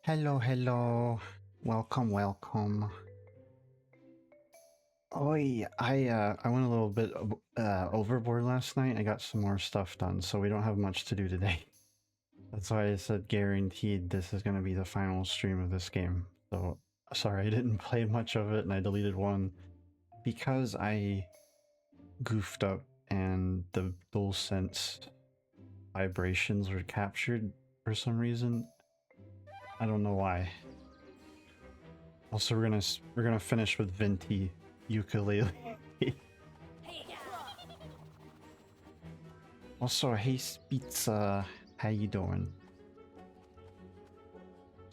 Hello, hello. Welcome, welcome. Oh, yeah, I went a little bit overboard last night. I got some more stuff done, so we don't have much to do today. That's why I said guaranteed this is going to be the final stream of this game. So, sorry I didn't play much of it and I deleted one because I goofed up and the DualSense vibrations were captured for some reason. I don't know why. Also, we're gonna finish with Venti Yooka-Replaylee. Also, hey Spitza, how you doing?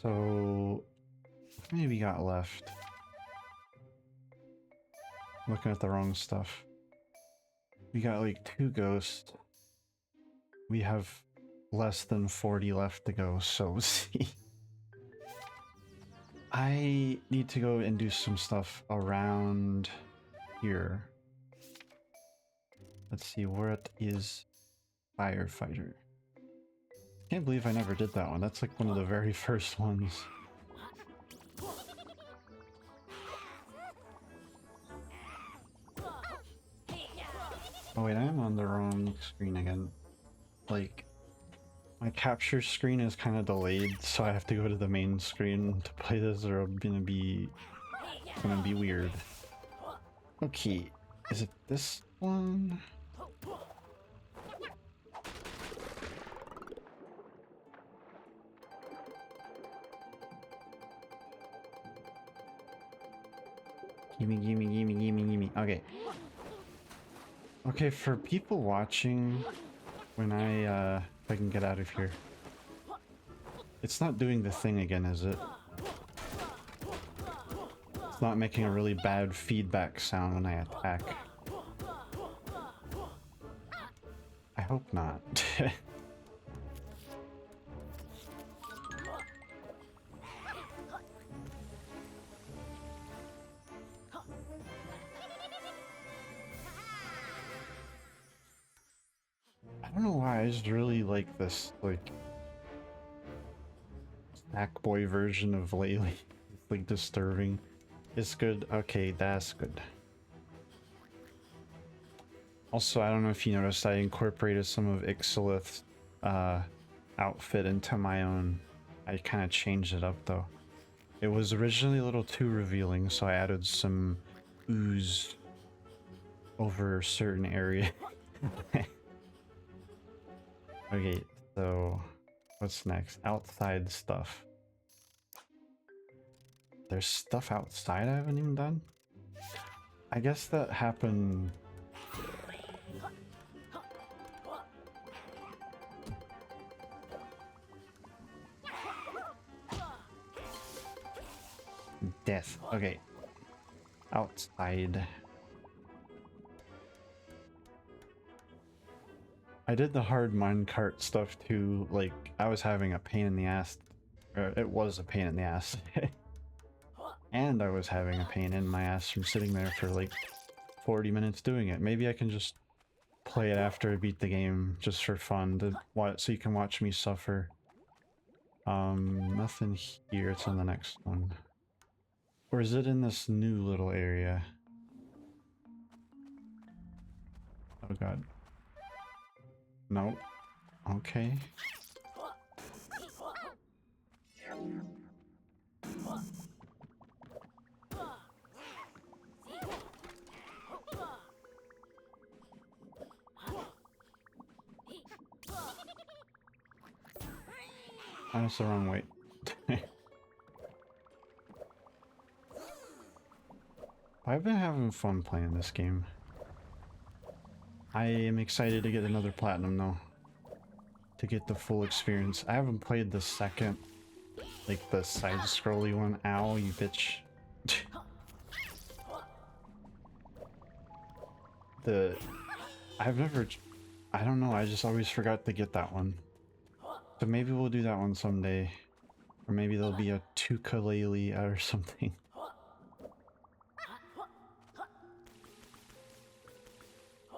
So, how many we got left? I'm looking at the wrong stuff. We got like 2 ghosts. We have less than 40 left to go, so see. I need to go and do some stuff around here. Let's see, what is Firefighter? Can't believe I never did that one. That's like one of the very first ones. Oh wait, I am on the wrong screen again. Like, my capture screen is kind of delayed, so I have to go to the main screen to play this or it's gonna be weird. Okay, is it this one? Gimme, gimme, gimme, gimme, gimme. Okay. Okay, for people watching, when if I can get out of here. It's not doing the thing again, is it? It's not making a really bad feedback sound when I attack. I hope not. I don't know why, I just really like this, like, Sackboy version of Laylee. It's like disturbing. It's good. Okay, that's good. Also, I don't know if you noticed, I incorporated some of Ixelith's outfit into my own. I kind of changed it up though. It was originally a little too revealing, so I added some ooze over a certain area. Okay, so what's next? Outside stuff. There's stuff outside I haven't even done? I guess that happened... Death. Okay. Outside. I did the hard minecart stuff too, like, I was having a pain in the ass. Or it was a pain in the ass. And I was having a pain in my ass from sitting there for like 40 minutes doing it. Maybe I can just play it after I beat the game, just for fun, to watch, so you can watch me suffer. Nothing here, it's in the next one. Or is it in this new little area? Oh god. No. Okay. Oh, that's the wrong way. I've been having fun playing this game. I am excited to get another platinum though. To get the full experience. I haven't played the second, like the side-scrolly one. Ow, you bitch. I don't know, I just always forgot to get that one. So maybe we'll do that one someday. Or maybe there'll be a Yooka-Replaylee or something.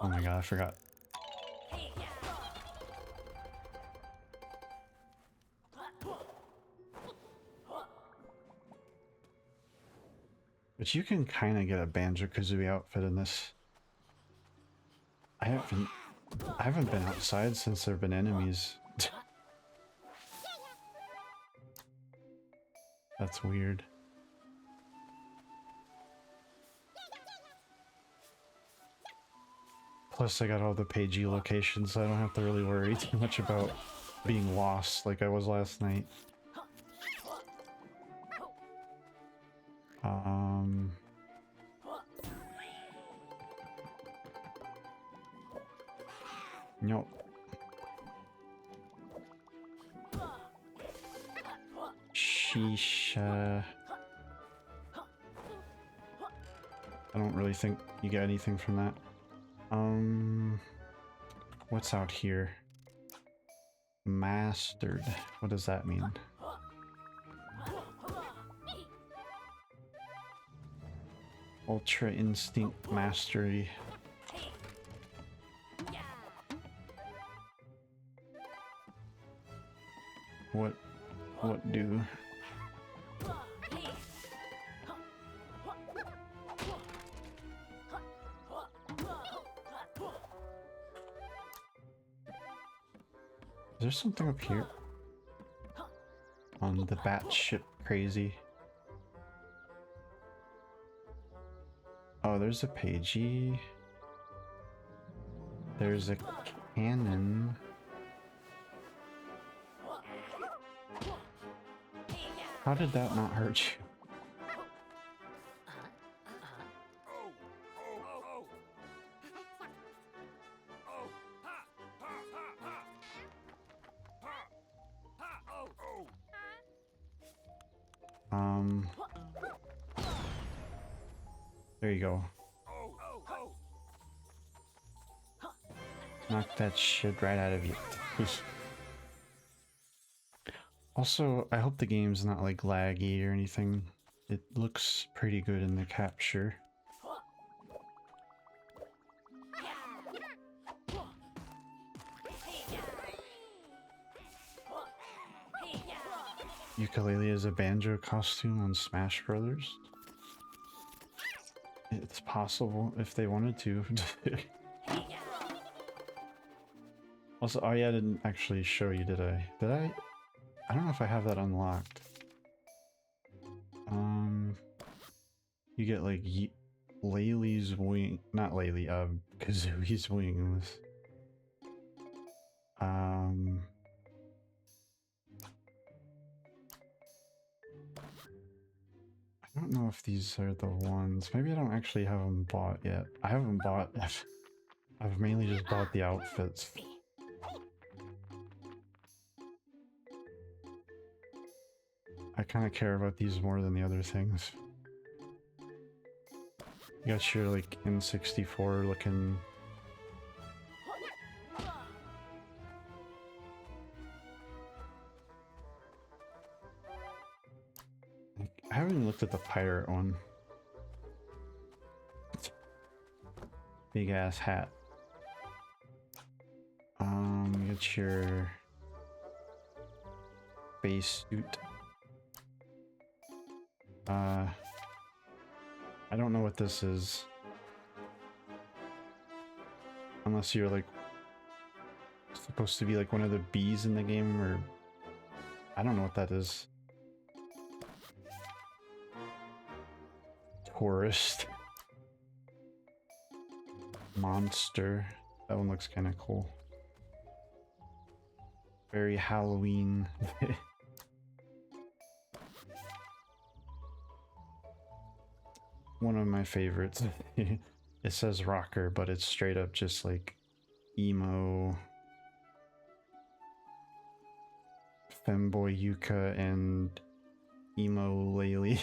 Oh my god, I forgot. But you can kind of get a Banjo-Kazooie outfit in this. I haven't been outside since there have been enemies. That's weird. Plus I got all the Pagey locations, so I don't have to really worry too much about being lost like I was last night. Nope. Sheesh. I don't really think you get anything from that. What's out here? Mastered. What does that mean? Ultra Instinct Mastery. What do? Is there something up here? On the batship crazy. Oh, there's a Pagey. There's a cannon. How did that not hurt you? There you go. Knock that shit right out of you. Also, I hope the game's not like laggy or anything. It looks pretty good in the capture. Yooka-Replaylee is a banjo costume on Smash Brothers. It's possible if they wanted to. Also, oh yeah, I didn't actually show you, did I? Did I? I don't know if I have that unlocked. You get like Laylee's wing, not Laylee, Kazooie's wings. I don't know if these are the ones. Maybe I don't actually have them bought yet. I haven't bought. I've mainly just bought the outfits. I kind of care about these more than the other things. You got your like N64 looking. I haven't even looked at the pirate one. Big ass hat. You got your base suit. I don't know what this is. Unless you're like supposed to be like one of the bees in the game, or I don't know what that is. Tourist. Monster. That one looks kind of cool. Very Halloween. One of my favorites. It says rocker, but it's straight up just like emo femboy Yuka and emo Laylee.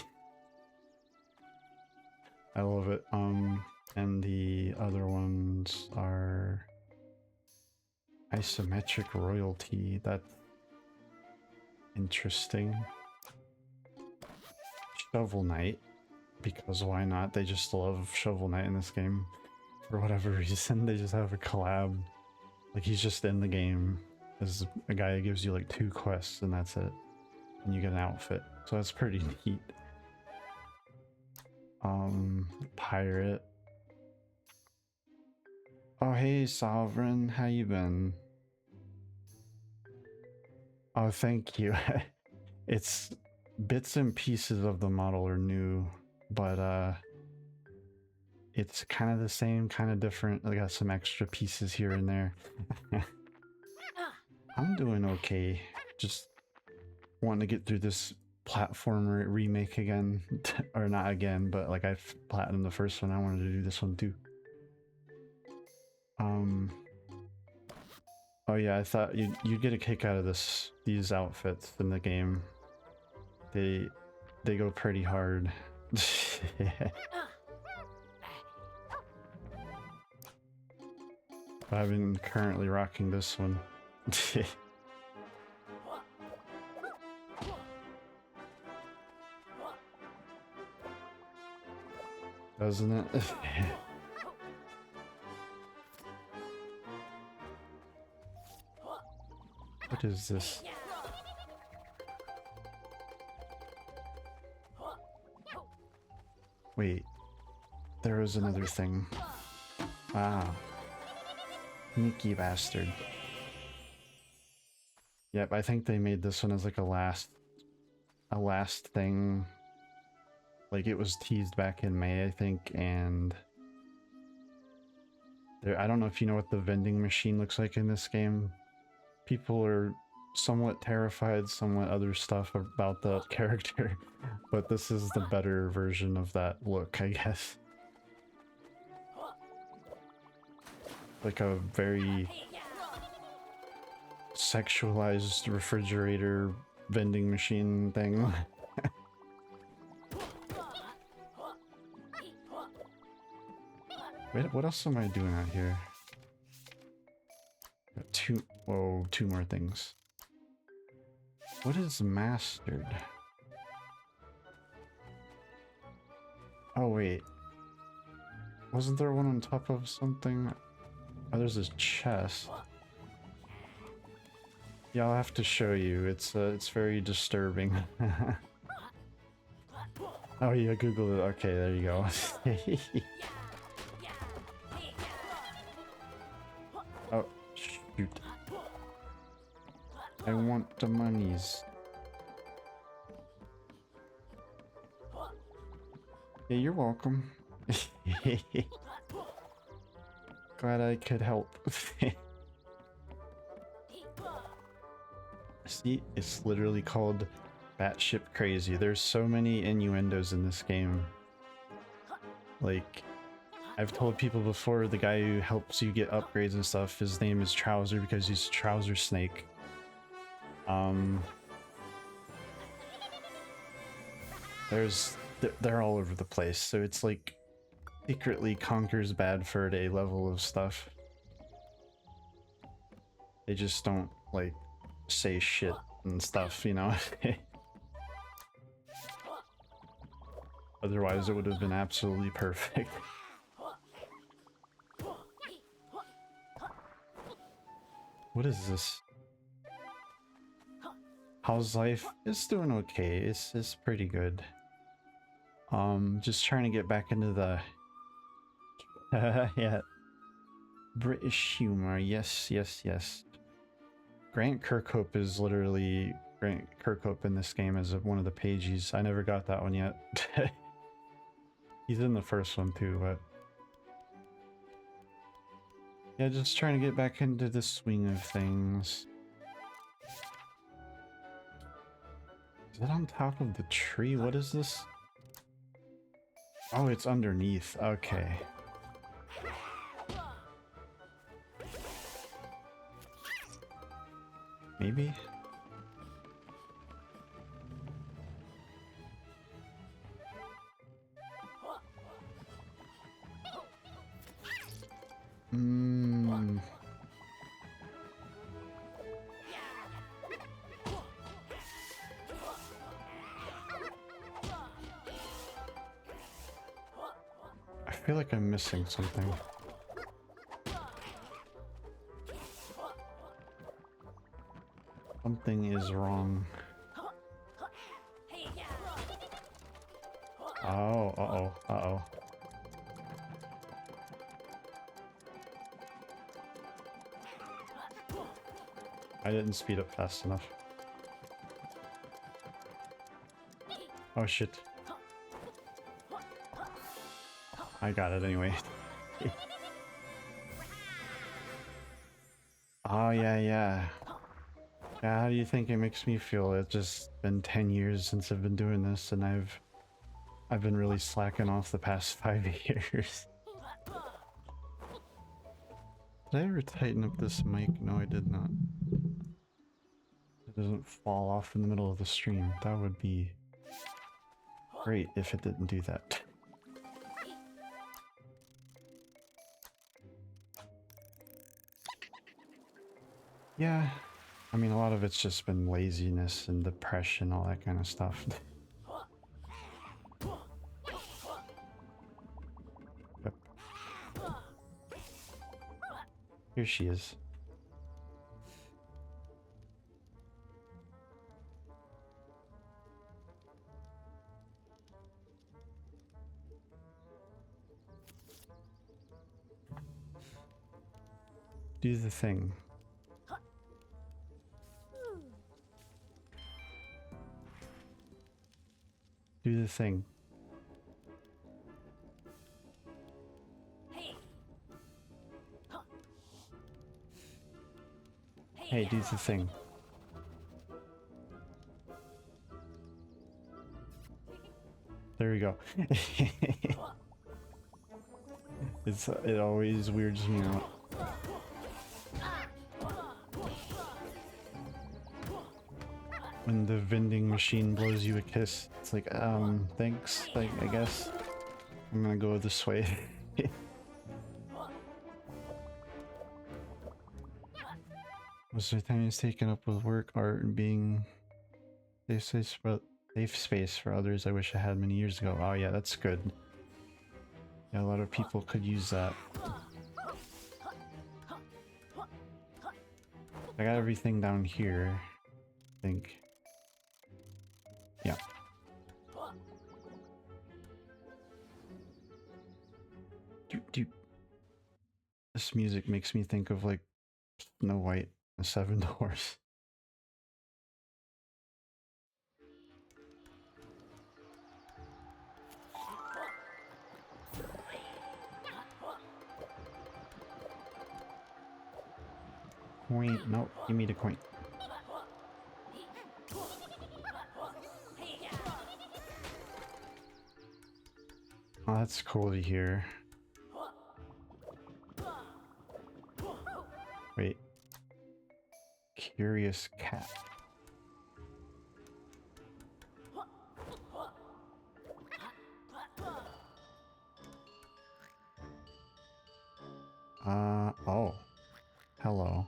I love it. And the other ones are isometric royalty. That's interesting. Shovel Knight. Because why not? They just love Shovel Knight in this game. For whatever reason, they just have a collab. Like, he's just in the game as a guy who gives you like 2 quests and that's it. And you get an outfit. So that's pretty neat. Pirate. Oh, hey, Sovereign, how you been? Oh, thank you. It's bits and pieces of the model are new, but it's kind of the same, kind of different. I got some extra pieces here and there. I'm doing okay. Just wanting to get through this platformer remake again. Or not again, but like I've platinumed the first one. I wanted to do this one too. Oh yeah, I thought you'd get a kick out of these outfits in the game. They go pretty hard. I've been currently rocking this one. Doesn't it? What is this? Wait, there was another thing. Wow. Sneaky bastard. Yep, I think they made this one as like a last thing. Like it was teased back in May, I think, and there, I don't know if you know what the vending machine looks like in this game. People are somewhat terrified, somewhat other stuff about the character, but this is the better version of that look, I guess. Like a very sexualized refrigerator vending machine thing. Wait, what else am I doing out here? Got two more things. What is mastered? Oh wait. Wasn't there one on top of something? Oh, there's this chest. Yeah, I'll have to show you. It's very disturbing. Oh yeah, Google it. Okay, there you go. Oh, shoot. I want the monies. Yeah, you're welcome. Glad I could help. See, it's literally called Batship Crazy. There's so many innuendos in this game. Like, I've told people before, the guy who helps you get upgrades and stuff, his name is Trouser because he's Trouser Snake. They're all over the place, so it's like secretly conquers bad for a level of stuff. They just don't like say shit and stuff, you know. Otherwise it would have been absolutely perfect. What is this? How's life? It's doing okay. It's pretty good. Just trying to get back into the yeah, British humor. Yes. Grant Kirkhope is literally Grant Kirkhope in this game as one of the pages. I never got that one yet. He's in the first one too, but yeah, just trying to get back into the swing of things. Is that on top of the tree? What is this? Oh, it's underneath. Okay. Maybe? I feel like I'm missing something. Something is wrong. Oh, uh-oh, uh-oh. I didn't speed up fast enough. Oh shit. I got it anyway. Oh yeah, yeah. Yeah, how do you think it makes me feel? It's just been 10 years since I've been doing this, and I've been really slacking off the past 5 years. Did I ever tighten up this mic? No, I did not. It doesn't fall off in the middle of the stream. That would be great if it didn't do that. Yeah, I mean, a lot of it's just been laziness and depression, all that kind of stuff. Yep. Here she is. Do the thing. Do the thing. Hey, do the thing. There we go. It always weirds me out. When the vending machine blows you a kiss, it's like, thanks, like, I guess I'm gonna go this way. Most of the time it's taken up with work, art, and being safe space for others I wish I had many years ago. Oh yeah, that's good. Yeah, a lot of people could use that. I got everything down here, I think. Yeah. This music makes me think of like Snow White and the Seven Dwarfs. Coin. No, give me the coin. Oh, that's cool to hear. Wait. Curious cat. Oh. Hello.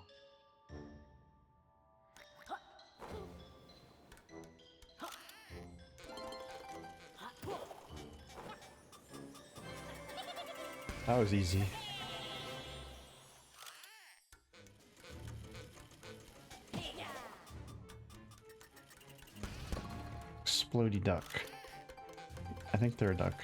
That was easy. Explodey duck. I think they're a duck.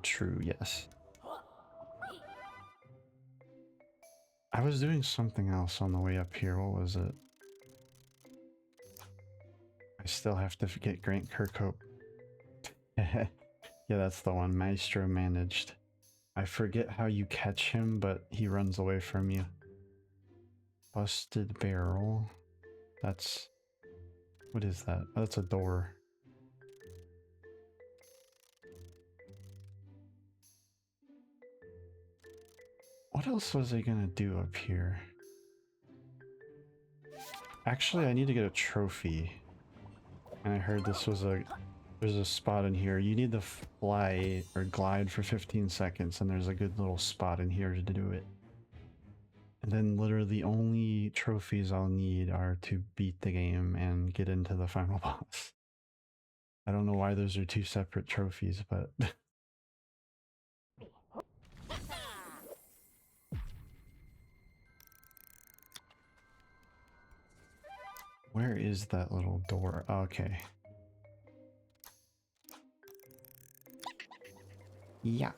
True, yes. I was doing something else on the way up here. What was it? I still have to get Grant Kirkhope. Yeah, that's the one. Maestro managed. I forget how you catch him, but he runs away from you. Busted barrel. That's... What is that? Oh, that's a door. What else was I gonna do up here? Actually, I need to get a trophy. And I heard this was there's a spot in here. You need to fly or glide for 15 seconds, and there's a good little spot in here to do it. And then literally the only trophies I'll need are to beat the game and get into the final boss. I don't know why those are two separate trophies, but... Where is that little door? Okay. Yeah.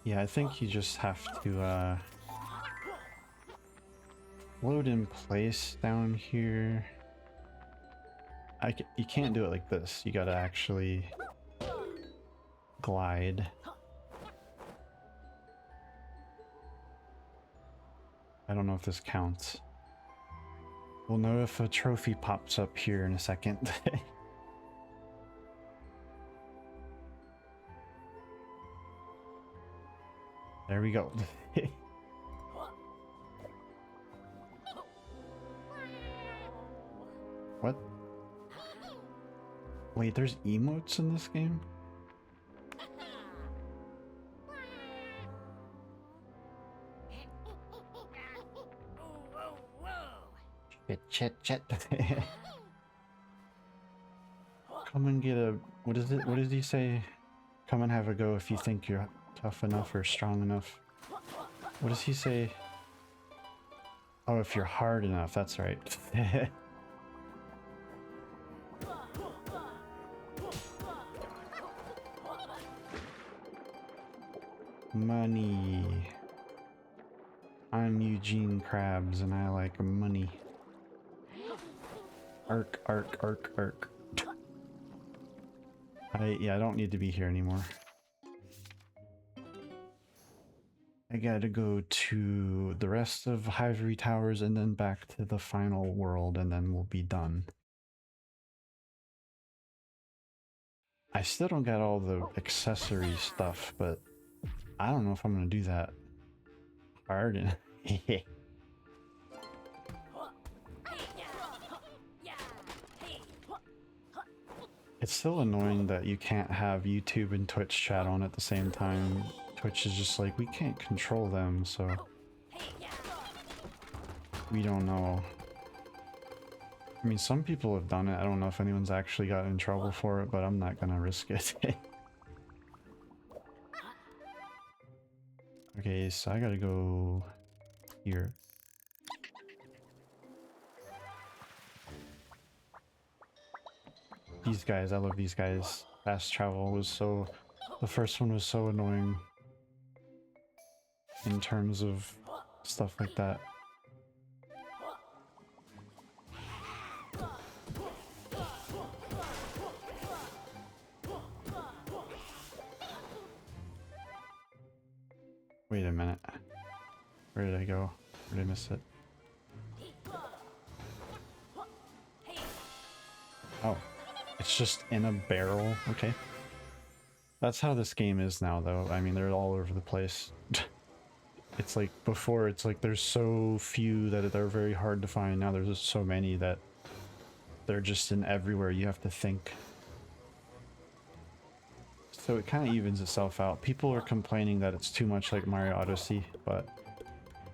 Yeah, I think you just have to load in place down here. You can't do it like this. You gotta actually glide. I don't know if this counts. We'll know if a trophy pops up here in a second. There we go. What? Wait, there's emotes in this game? Chit. Come and get a... What is it? What did he say? Come and have a go if you think you're tough enough or strong enough. What does he say? Oh, if you're hard enough, that's right. Money. I'm Eugene Krabs and I like money. Arc. Yeah, I don't need to be here anymore. I gotta go to the rest of Ivory Towers and then back to the final world and then we'll be done. I still don't got all the accessory stuff, but I don't know if I'm gonna do that hard. And it's still annoying that you can't have YouTube and Twitch chat on at the same time. Twitch is just like, we can't control them, so we don't know. I mean, some people have done it. I don't know if anyone's actually got in trouble for it, but I'm not gonna risk it. Okay, so I gotta go here. These guys, I love these guys. Fast travel was so... The first one was so annoying in terms of stuff like that. Wait a minute. Where did I go? Where did I miss it? Oh. It's just in a barrel. Okay. That's how this game is now, though. I mean, they're all over the place. It's like before, it's like there's so few that they're very hard to find. Now there's just so many that they're just in everywhere. You have to think. So it kind of evens itself out. People are complaining that it's too much like Mario Odyssey, but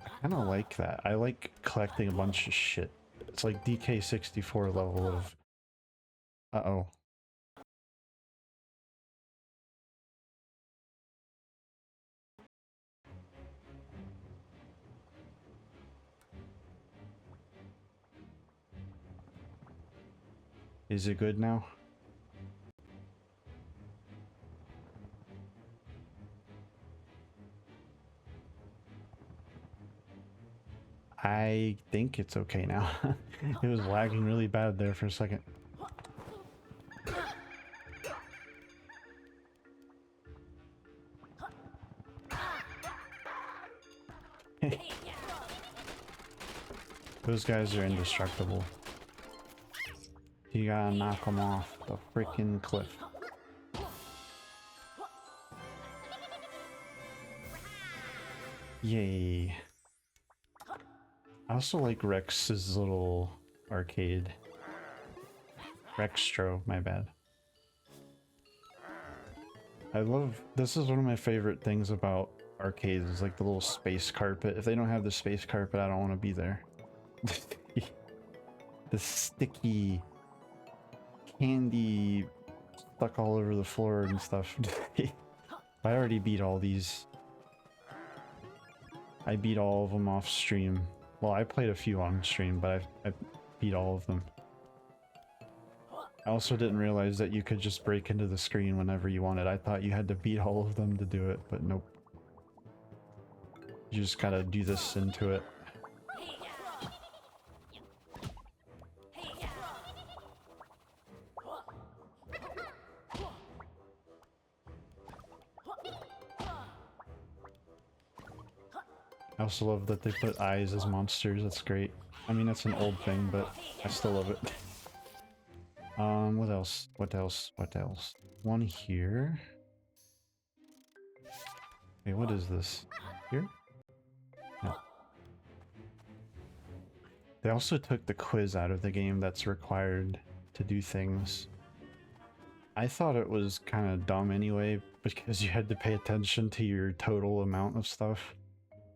I kind of like that. I like collecting a bunch of shit. It's like DK64 level of... Uh-oh. Is it good now? I think it's okay now. It was lagging really bad there for a second. Those guys are indestructible. You gotta knock them off the freaking cliff. Yay. I also like Rex's little arcade. Rextro, my bad. I love... This is one of my favorite things about arcades, is like the little space carpet. If they don't have the space carpet, I don't want to be there. The sticky candy stuck all over the floor and stuff. I already beat all these. I beat all of them off stream. Well, I played a few on stream, but I beat all of them. I also didn't realize that you could just break into the screen whenever you wanted. I thought you had to beat all of them to do it, but nope. You just gotta do this into it. I also love that they put eyes as monsters. That's great. I mean, that's an old thing, but I still love it. What else? What else? What else? One here. Hey, what is this? Here? No. They also took the quiz out of the game that's required to do things. I thought it was kind of dumb anyway, because you had to pay attention to your total amount of stuff.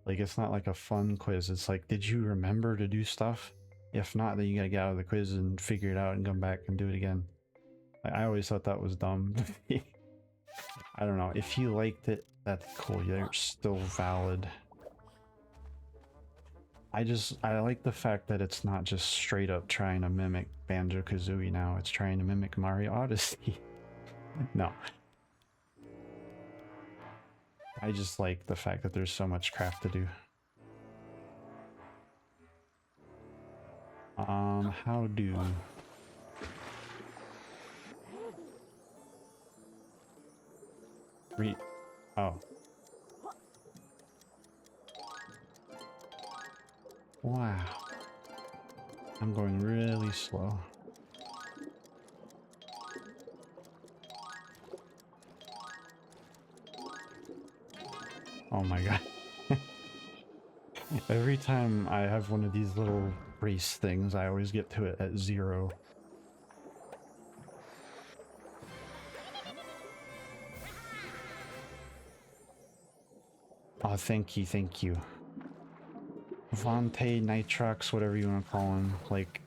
Like, it's not like a fun quiz. It's like, did you remember to do stuff? If not, then you gotta get out of the quiz and figure it out and come back and do it again. I always thought that was dumb. I don't know. If you liked it, that's cool. You're still valid. I like the fact that it's not just straight up trying to mimic Banjo-Kazooie now. It's trying to mimic Mario Odyssey. No. I just like the fact that there's so much crap to do. How do... Oh. Wow. I'm going really slow. Oh my god. Every time I have one of these little race things, I always get to it at 0. Oh, thank you, thank you. Vante, Nitrox, whatever you want to call him. Like,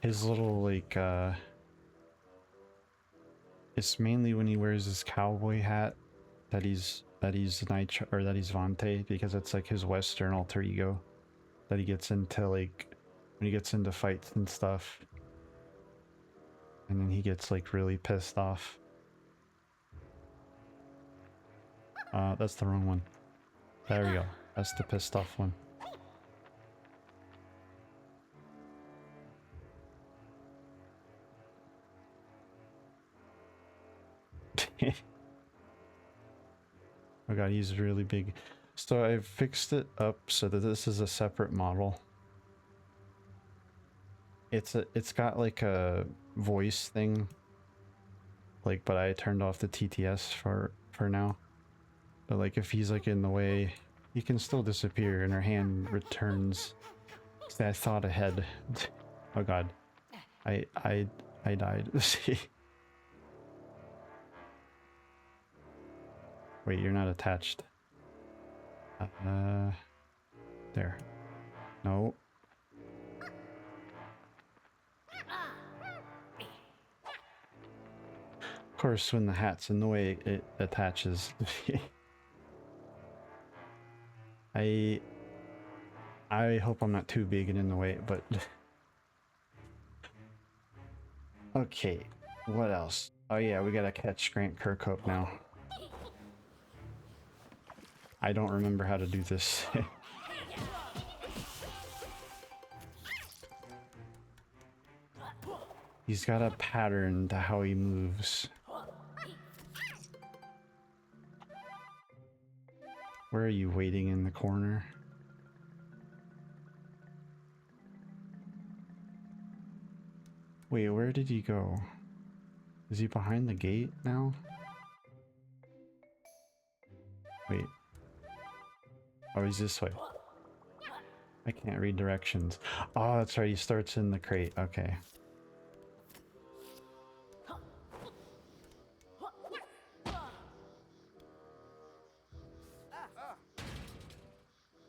his little, like, it's mainly when he wears his cowboy hat that he's Nitro, or that he's Vante, because it's like his Western alter ego that he gets into, like, when he gets into fights and stuff. And then he gets, like, really pissed off. That's the wrong one. There we go. That's the pissed off one. Oh god, he's really big. So I've fixed it up so that this is a separate model. It's got like a voice thing, like, but I turned off the TTS for now. But like, if he's like in the way, he can still disappear and her hand returns. See, I thought ahead. Oh god, I died. Wait, you're not attached. There. No. Of course, when the hat's in the way, it attaches. I hope I'm not too big and in the way, but... Okay, what else? Oh yeah, we gotta catch Grant Kirkhope now. I don't remember how to do this. He's got a pattern to how he moves. Where are you waiting in the corner? Wait, where did he go? Is he behind the gate now? Wait. Oh, he's this way. I can't read directions. Oh, that's right, he starts in the crate. Okay.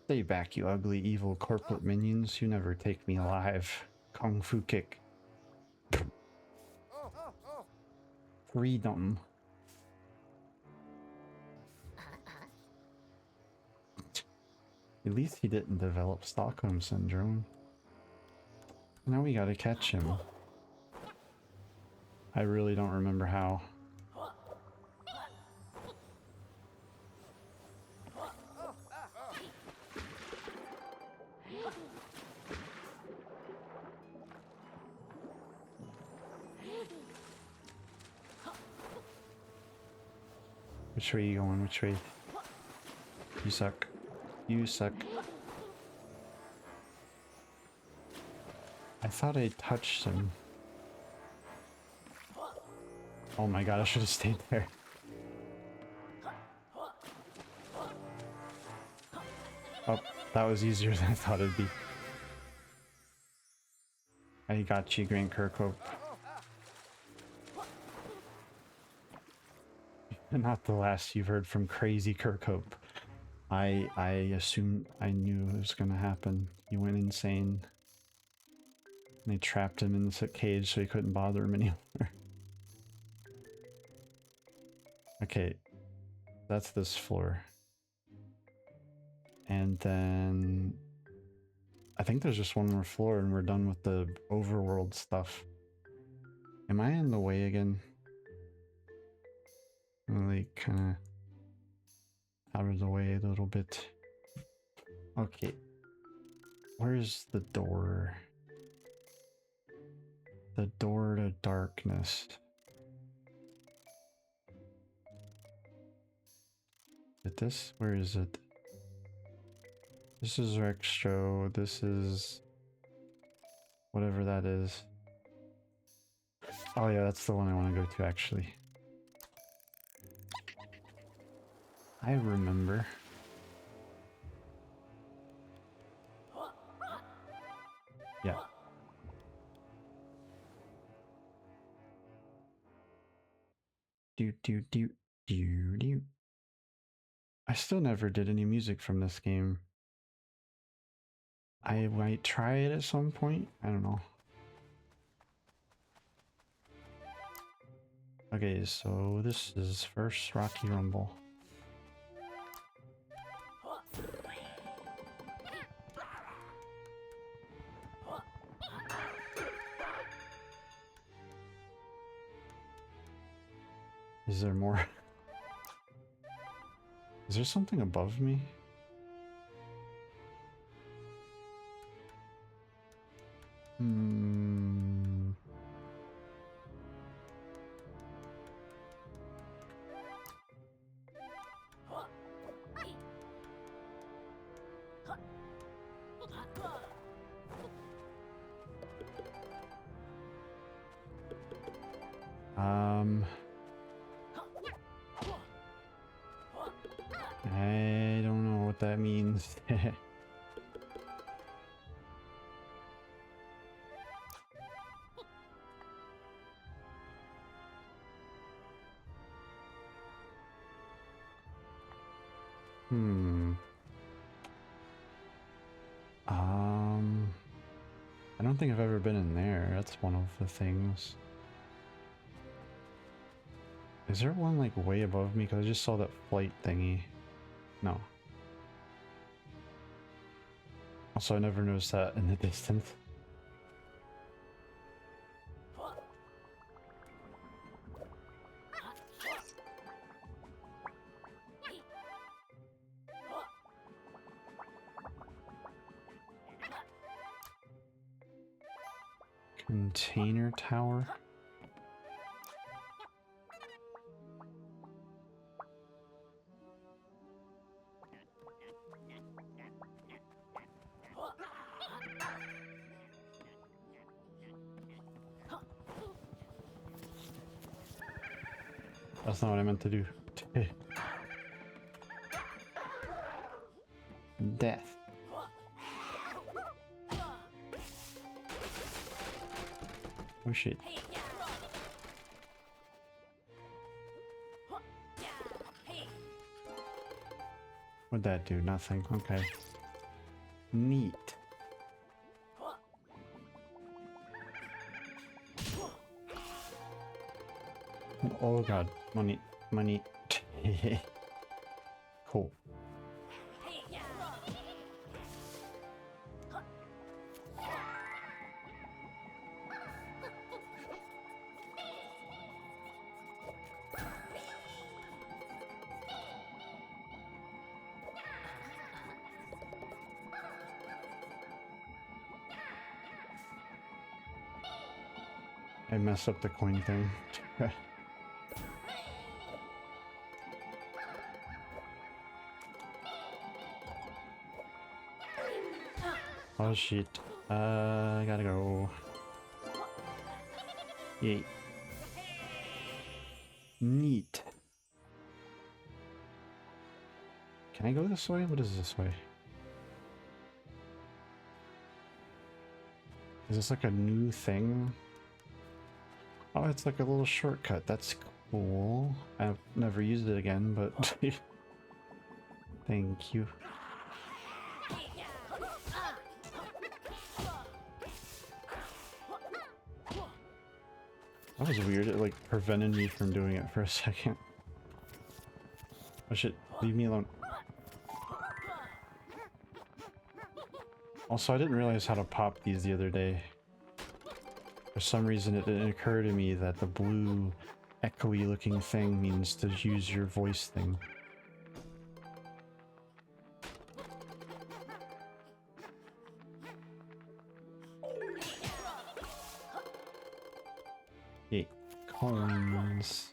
Stay back, you ugly, evil corporate minions. You never take me alive. Kung Fu kick. freedom. At least he didn't develop Stockholm Syndrome. Now we gotta catch him. I really don't remember how. Which way are you going? Which way? You suck. You suck. I thought I touched him. Oh my god, I should have stayed there. Oh, that was easier than I thought it'd be. I got you, Grant Kirkhope. Not the last you've heard from Crazy Kirkhope. I assumed I knew it was gonna happen. He went insane. And they trapped him in the cage so he couldn't bother him anymore. Okay, that's this floor. And then I think there's just one more floor and we're done with the overworld stuff. Am I in the way again? Really kind of out of the way a little bit. Okay. Where's the door? The door to darkness. Is this? Where is it? This is Rextro. This is whatever that is. Oh yeah, that's the one I want to go to actually. I remember. Yeah. Do. I still never did any music from this game. I might try it at some point. I don't know. Okay, so this is first Rocky Rumble. Is there more? Is there something above me? I don't know what that means. I don't think I've ever been in there. That's one of the things. Is there one like way above me? Because I just saw that flight thingy. No. Also, I never noticed that in the distance. Container tower. That's not what I meant to do. Death. Oh shit. What'd that do? Nothing. Okay. Neat. Oh god, money, money. Cool. I messed up the coin thing. Oh shit. I gotta go. Yay. Neat. Can I go this way? What is this way? Is this like a new thing? Oh, it's like a little shortcut. That's cool. I've never used it again, but thank you. That was weird. It like prevented me from doing it for a second. Oh shit, leave me alone. Also, I didn't realize how to pop these the other day. For some reason, it didn't occur to me that the blue echoey looking thing means to use your voice thing. Yay, coins.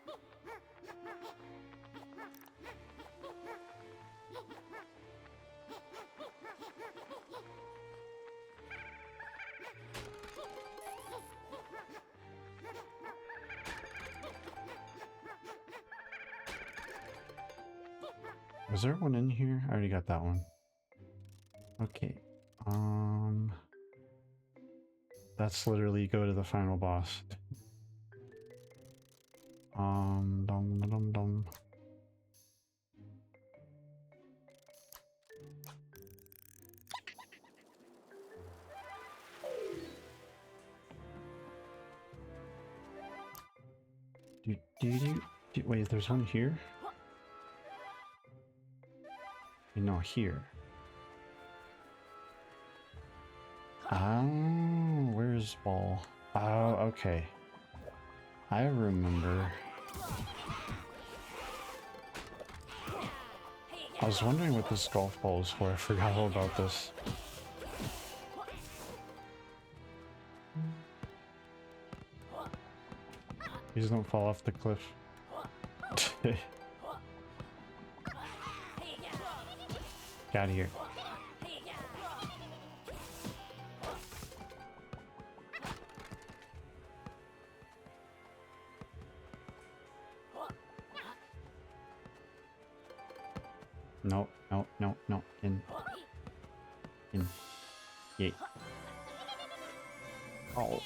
Was there one in here? I already got that one. Okay. That's literally go to the final boss. Dum dum dum. Wait, there's one here? No, here. Oh, where's ball? Oh, okay. I remember. I was wondering what this golf ball is for. I forgot all about this. Please don't fall off the cliff. Get out of here. No, no, no, no. In. Yay. Oh.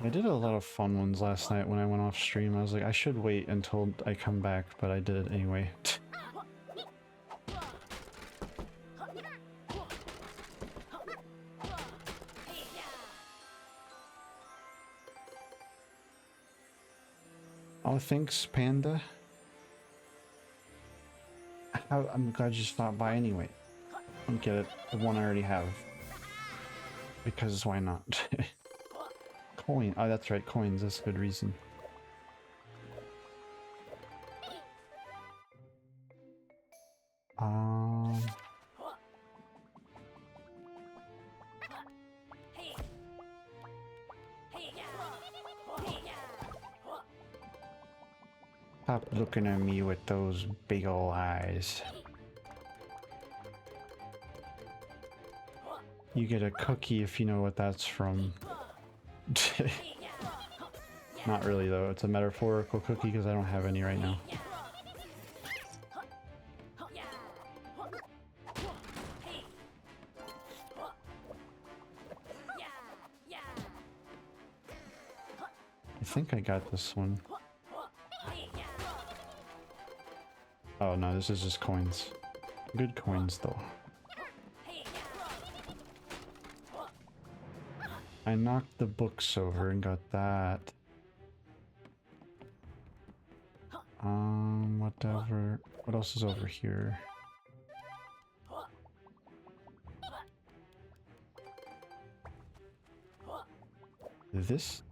I did a lot of fun ones last night when I went off stream. I was like, I should wait until I come back, but I did it anyway. Oh, thanks, Panda. I'm glad you stopped by anyway. I don't get it. The one I already have. Because why not? Coin. Oh, that's right. Coins. That's a good reason. Stop looking at me with those big ol' eyes. You get a cookie if you know what that's from. Not really though, it's a metaphorical cookie because I don't have any right now. I think I got this one. Oh no, this is just coins. Good coins though. I knocked the books over and got that. Whatever. What else is over here? This?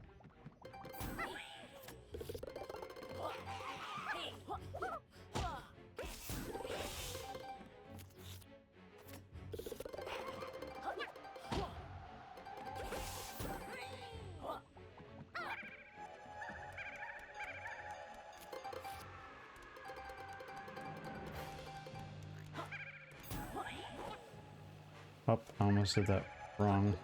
Oh, I almost did that wrong.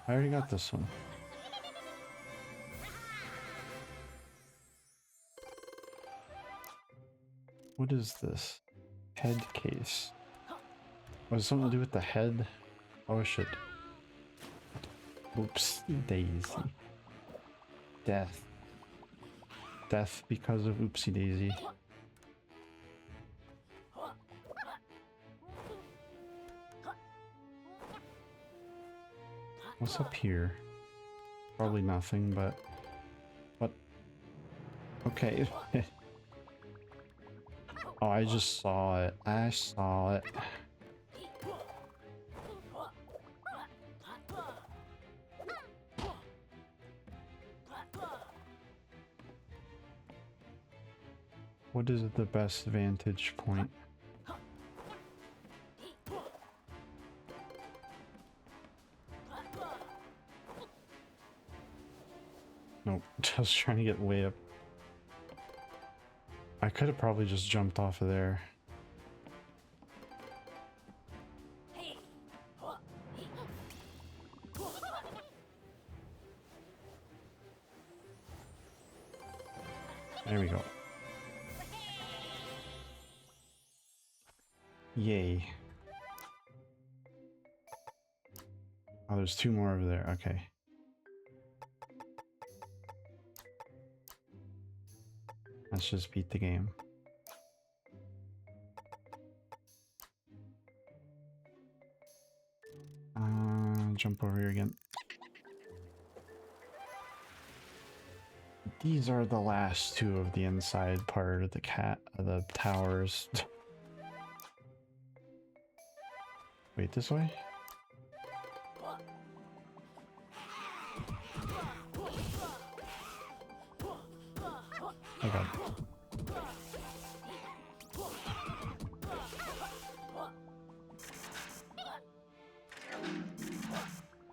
I already got this one. What is this? Head case. Was it something to do with the head? Oh shit. Oops, daisy. Death. Death because of oopsie daisy. What's up here? Probably nothing, but... What? Okay. Oh, I just saw it. I saw it. What is the best vantage point? Nope, just trying to get way up. I could have probably just jumped off of there. There we go. Yay. Oh, there's two more over there. Okay. Let's just beat the game. Jump over here again. These are the last two of the inside part of the towers. Wait, this way? Oh god.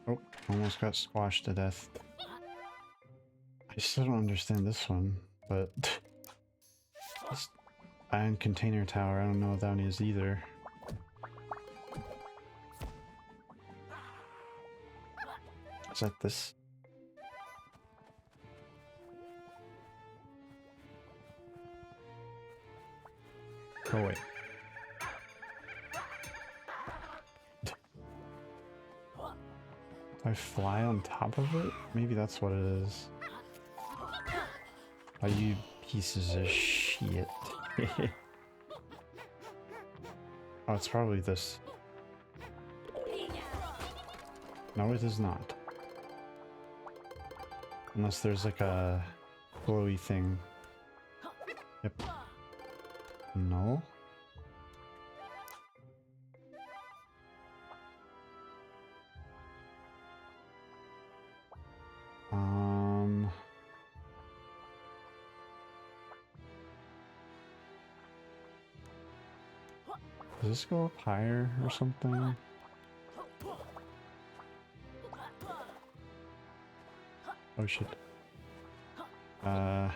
Oh, almost got squashed to death. I still don't understand this one, but this iron container tower, I don't know what that one is either. Is that this? Oh wait. Do I fly on top of it? Maybe that's what it is. Oh, you pieces of shit. Oh, it's probably this. No, it is not. Unless there's like a glowy thing. Yep. No. Does this go up higher or something? Oh shit. I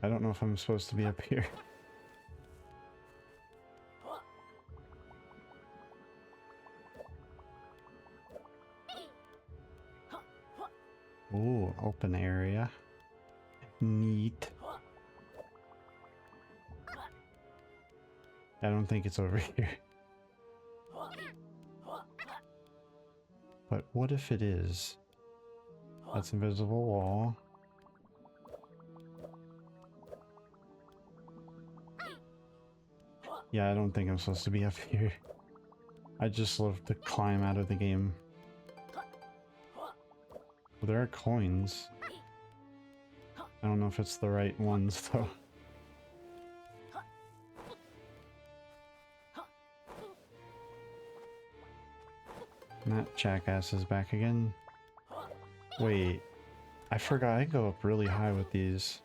don't know if I'm supposed to be up here. Ooh, open area. Neat. I don't think it's over here. But what if it is? That's invisible wall. Yeah, I don't think I'm supposed to be up here. I just love to climb out of the game. Well, there are coins. I don't know if it's the right ones though. And that jackass is back again. Wait, I forgot I go up really high with these.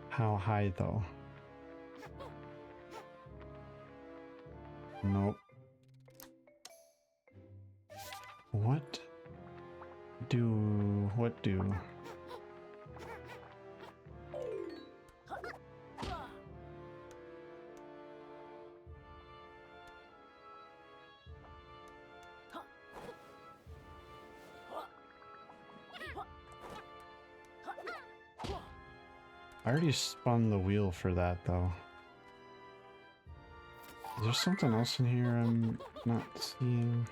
How high though? Nope. What do? I already spun the wheel for that though. Is there something else in here I'm not seeing?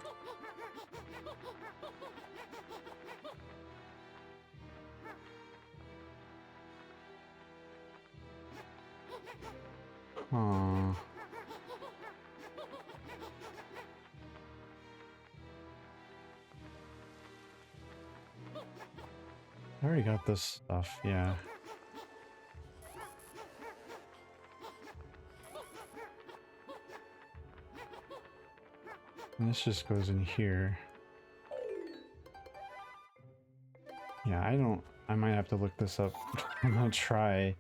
Huh. I already got this stuff, yeah. And this just goes in here. Yeah, I might have to look this up. I'm gonna try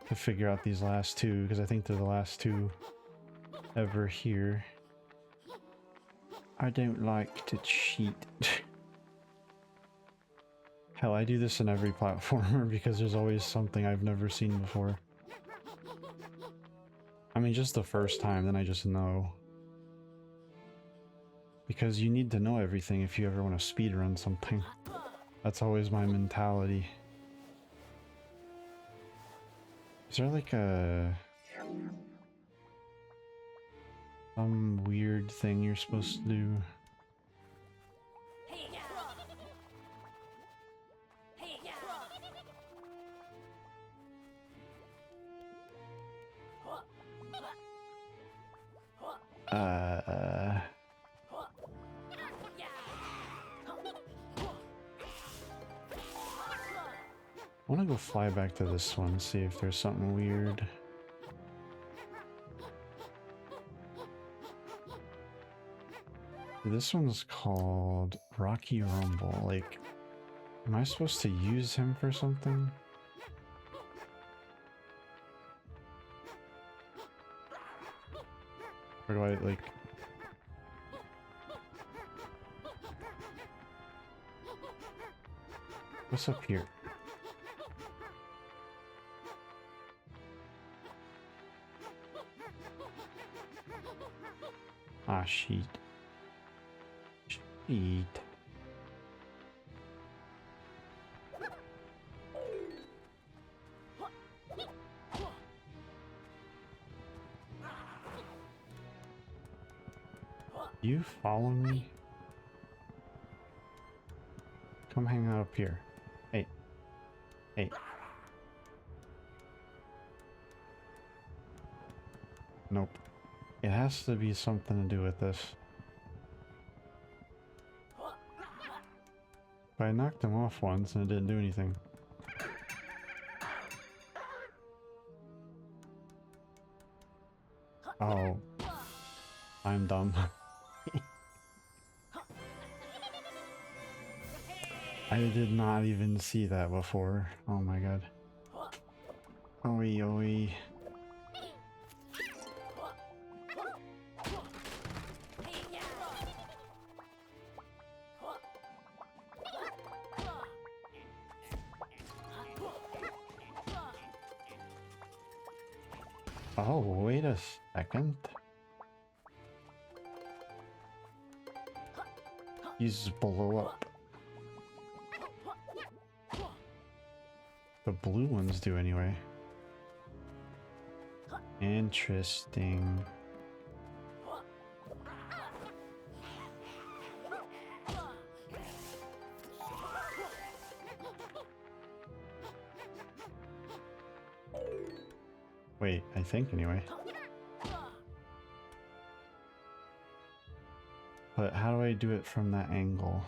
to figure out these last two, because I think they're the last two ever here. I don't like to cheat. Hell, I do this in every platformer because there's always something I've never seen before. I mean, just the first time, then I just know. Because you need to know everything if you ever want to speedrun something. That's always my mentality. Is there like some weird thing you're supposed to do? I want to go fly back to this one, see if there's something weird. This one's called Rocky Rumble. Like, am I supposed to use him for something? Or do I, like... What's up here? Ah, sheet. Sheet. You follow me? Come hang out up here. Hey. Hey. Nope. It has to be something to do with this. But I knocked him off once and it didn't do anything. Oh. I'm dumb. I did not even see that before. Oh my god. Oi, oi. Oh, wait a second. He's blow up. The blue ones do anyway. Interesting. Wait, I think anyway. But how do I do it from that angle?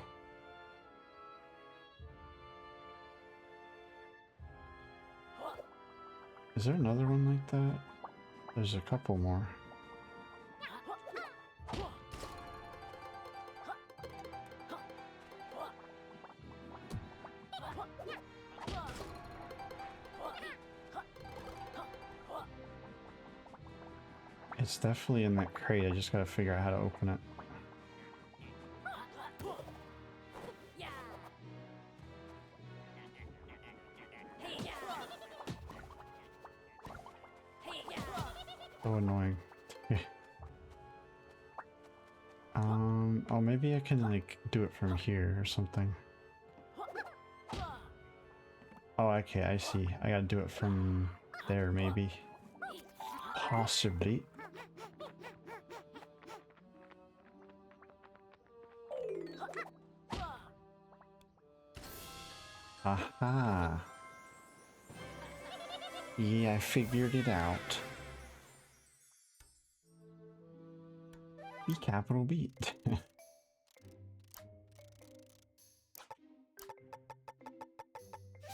Is there another one like that? There's a couple more. It's definitely in that crate. I just gotta figure out how to open it. So annoying. Oh, maybe I can like do it from here or something. Oh, okay, I see. I gotta do it from there, maybe. Possibly. Aha. Yeah, I figured it out. B capital beat.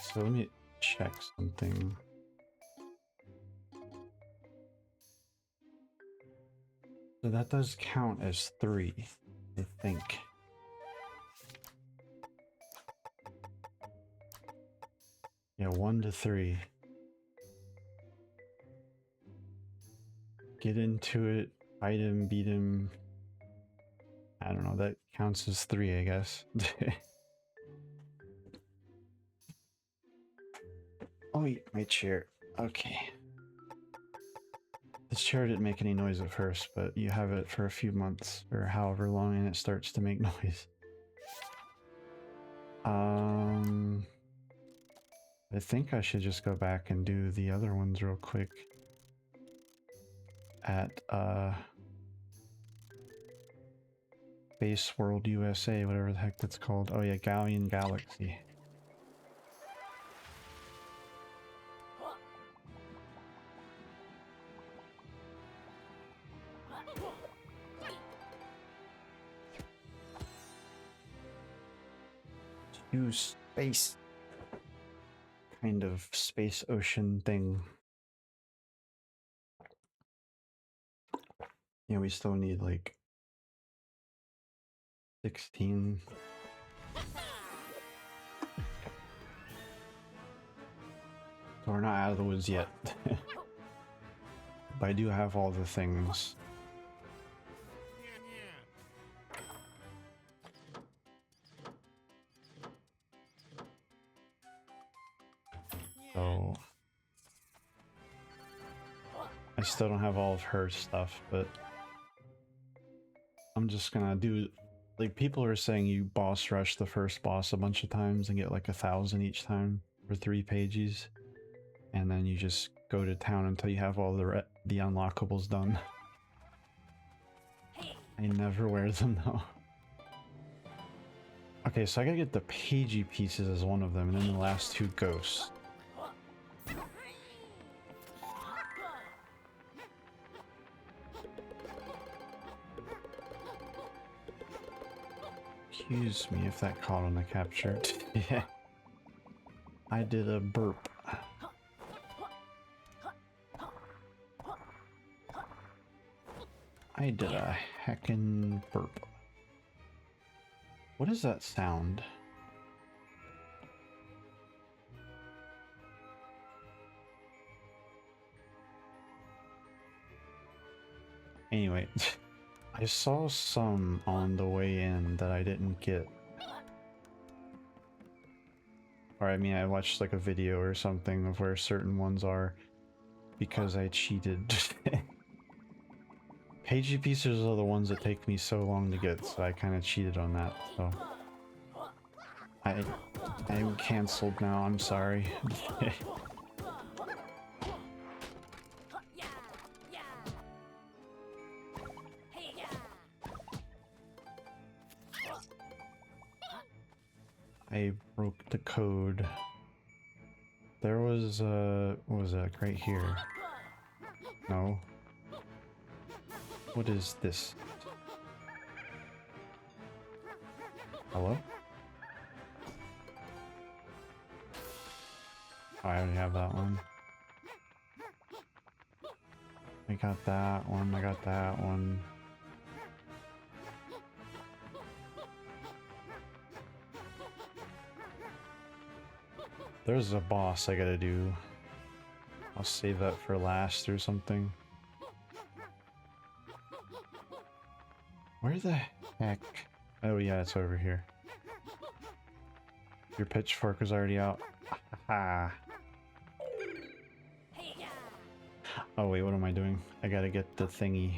So let me check something. So that does count as 3, I think. Yeah, 1 to 3. Get into it, fight him, beat him. I don't know, that counts as 3, I guess. Oh, my chair. Okay. This chair didn't make any noise at first, but you have it for a few months or however long and it starts to make noise. I think I should just go back and do the other ones real quick. At, Space World USA, whatever the heck that's called. Oh yeah, Galleon Galaxy. New space. Kind of space ocean thing. Yeah, we still need like 16. So we're not out of the woods yet. But I do have all the things. So I still don't have all of her stuff, but I'm just gonna do, like, people are saying you boss rush the first boss a bunch of times and get like 1,000 each time for 3 pages, and then you just go to town until you have all the unlockables done. I never wear them though. Okay, so I gotta get the pagey pieces as one of them, and then the last 2 ghosts. Excuse me if that caught on the capture. Yeah. I did a burp. I did a heckin' burp. What is that sound? Anyway, I saw some on the way in that I didn't get. Or I mean, I watched like a video or something of where certain ones are because I cheated. Pagey pieces are the ones that take me so long to get, so I kind of cheated on that. So I'm canceled now. I'm sorry. I broke the code. There was what was that right here? No. What is this? Hello? Oh, I already have that one. I got that one, I got that one. There's a boss I gotta do. I'll save that for last or something. Where the heck? Oh yeah, it's over here. Your pitchfork was already out. Ha. Oh wait, what am I doing? I gotta get the thingy.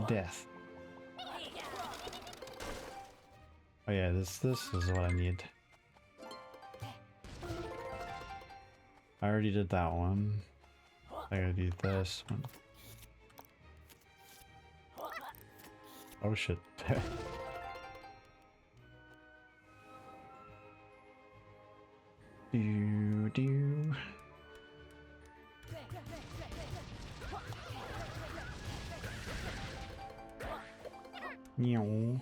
Death. Oh yeah, this is what I need. I already did that one. I gotta do this one. Oh shit. Do. Meow.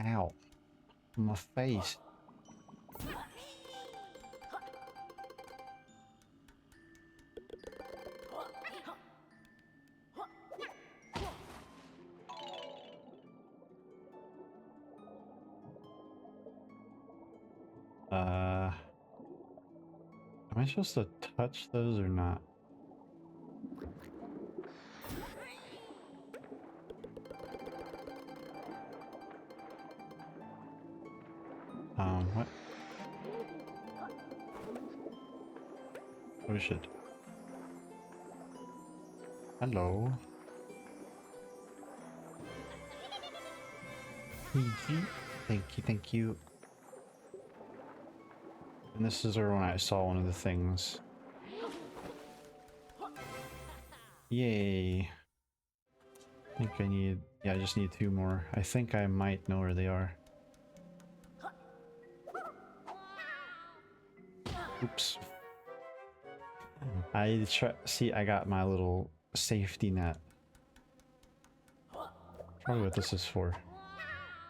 Ow. My face. Am I supposed to touch those or not? What? Oh shit. Hello. Thank you. And this is where when I saw one of the things. Yay. I think I need, yeah, I just need 2 more. I think I might know where they are. Oops. See, I got my little safety net. Probably what this is for.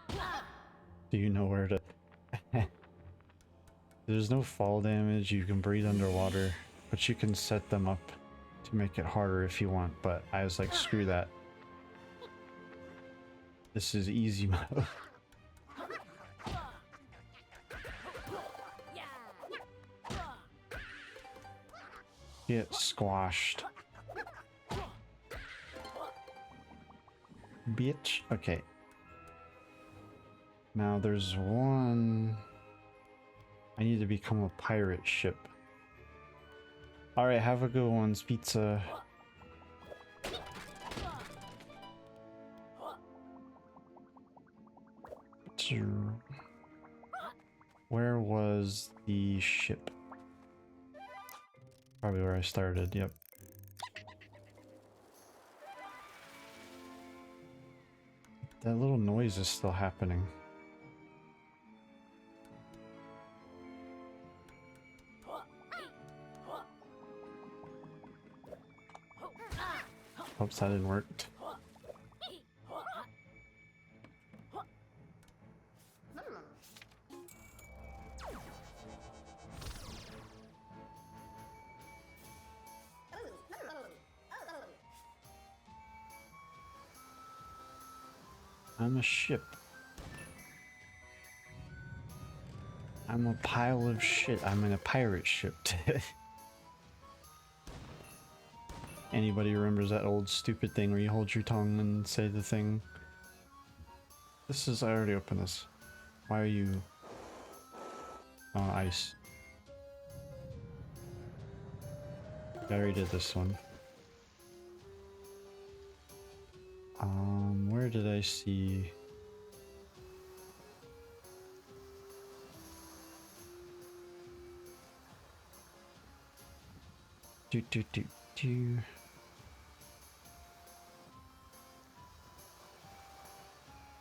Do you know where to... There's no fall damage, you can breathe underwater, but you can set them up to make it harder if you want, but I was like, screw that. This is easy mode. Get squashed. Bitch. Okay. Now there's one... I need to become a pirate ship. Alright, have a good one, pizza. Where was the ship? Probably where I started, yep. That little noise is still happening. Oops, that didn't work. I'm a ship. I'm a pile of shit. I'm in a pirate ship. Anybody remembers that old stupid thing where you hold your tongue and say the thing? This is... I already opened this. Why are you... Oh, ice. I already did this one. Where did I see... Do do do do.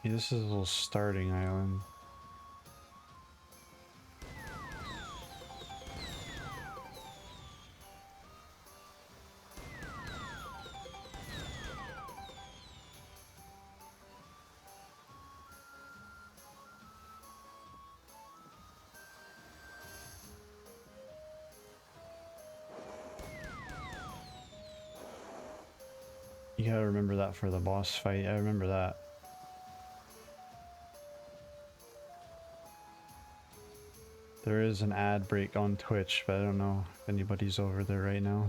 Yeah, this is a little starting island. You gotta remember that for the boss fight. I remember that. There is an ad break on Twitch, but I don't know if anybody's over there right now.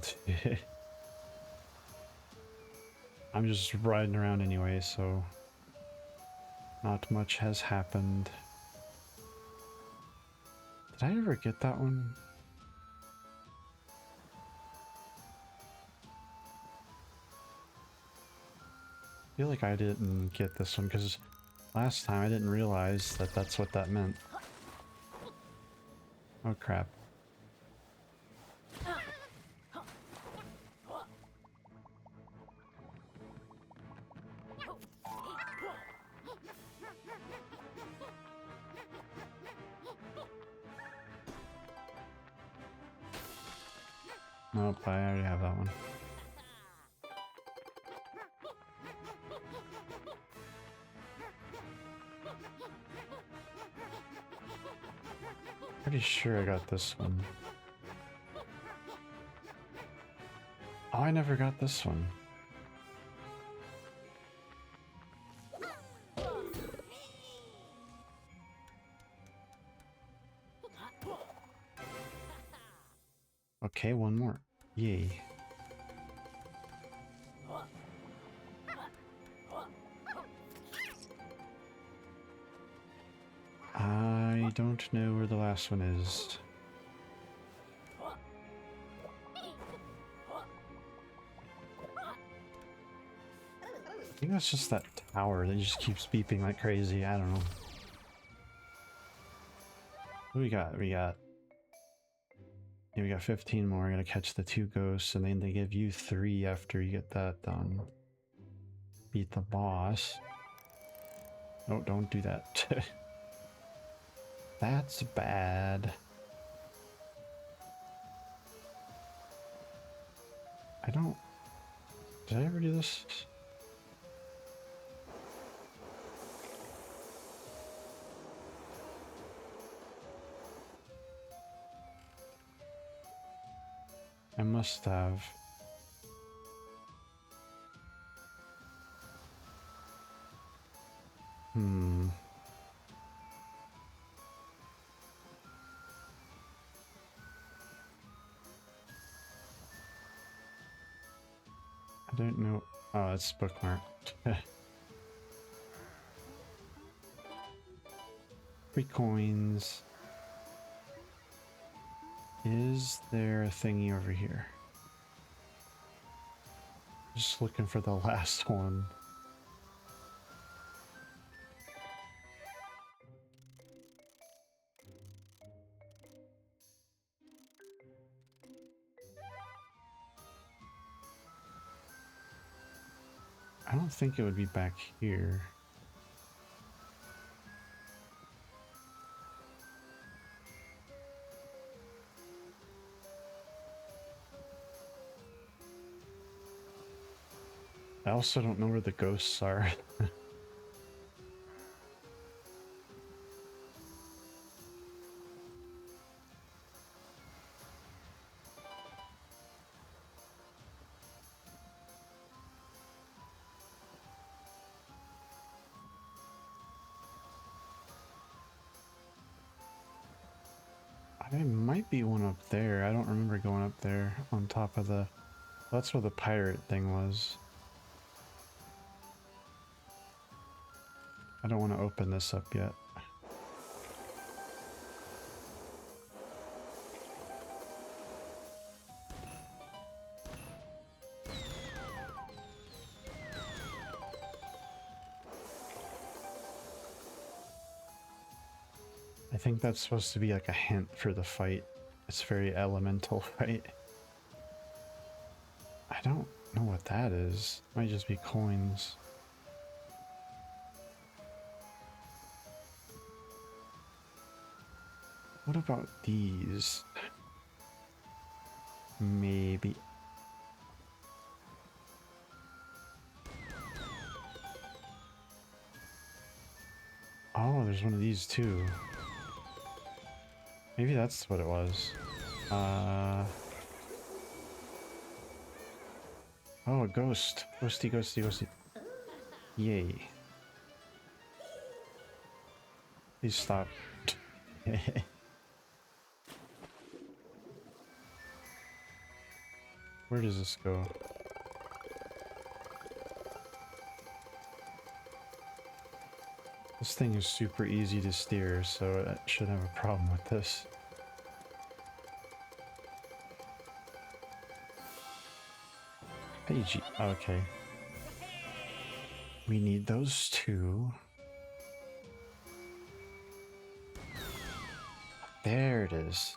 I'm just riding around anyway, so not much has happened. Did I ever get that one? I feel like I didn't get this one because last time I didn't realize that that's what that meant. Oh crap. Nope, I already have that one. Pretty sure I got this one. Oh, I never got this one. Okay, one more. Yay. I don't know where the last one is. I think that's just that tower that just keeps beeping like crazy. I don't know. What do we got? Yeah, we got 15 more. I gotta catch the 2 ghosts, and then they give you 3 after you get that done. Beat the boss. Oh, don't do that. That's bad. I don't... Did I ever do this? I must have. I don't know. Oh, it's bookmarked. 3 coins. Is there a thingy over here? Just looking for the last one. I don't think it would be back here. I also don't know where the ghosts are. There might be one up there. I don't remember going up there on top of the... That's where the pirate thing was. I don't want to open this up yet. I think that's supposed to be like a hint for the fight. It's very elemental, right? don't know what that is. Might just be coins. What about these? Maybe. Oh, there's one of these too. Maybe that's what it was. Oh, a ghost. Ghosty, ghosty, ghosty. Yay. Please stop. Where does this go? This thing is super easy to steer, so I shouldn't have a problem with this. Pagey. Okay. We need those two. There it is.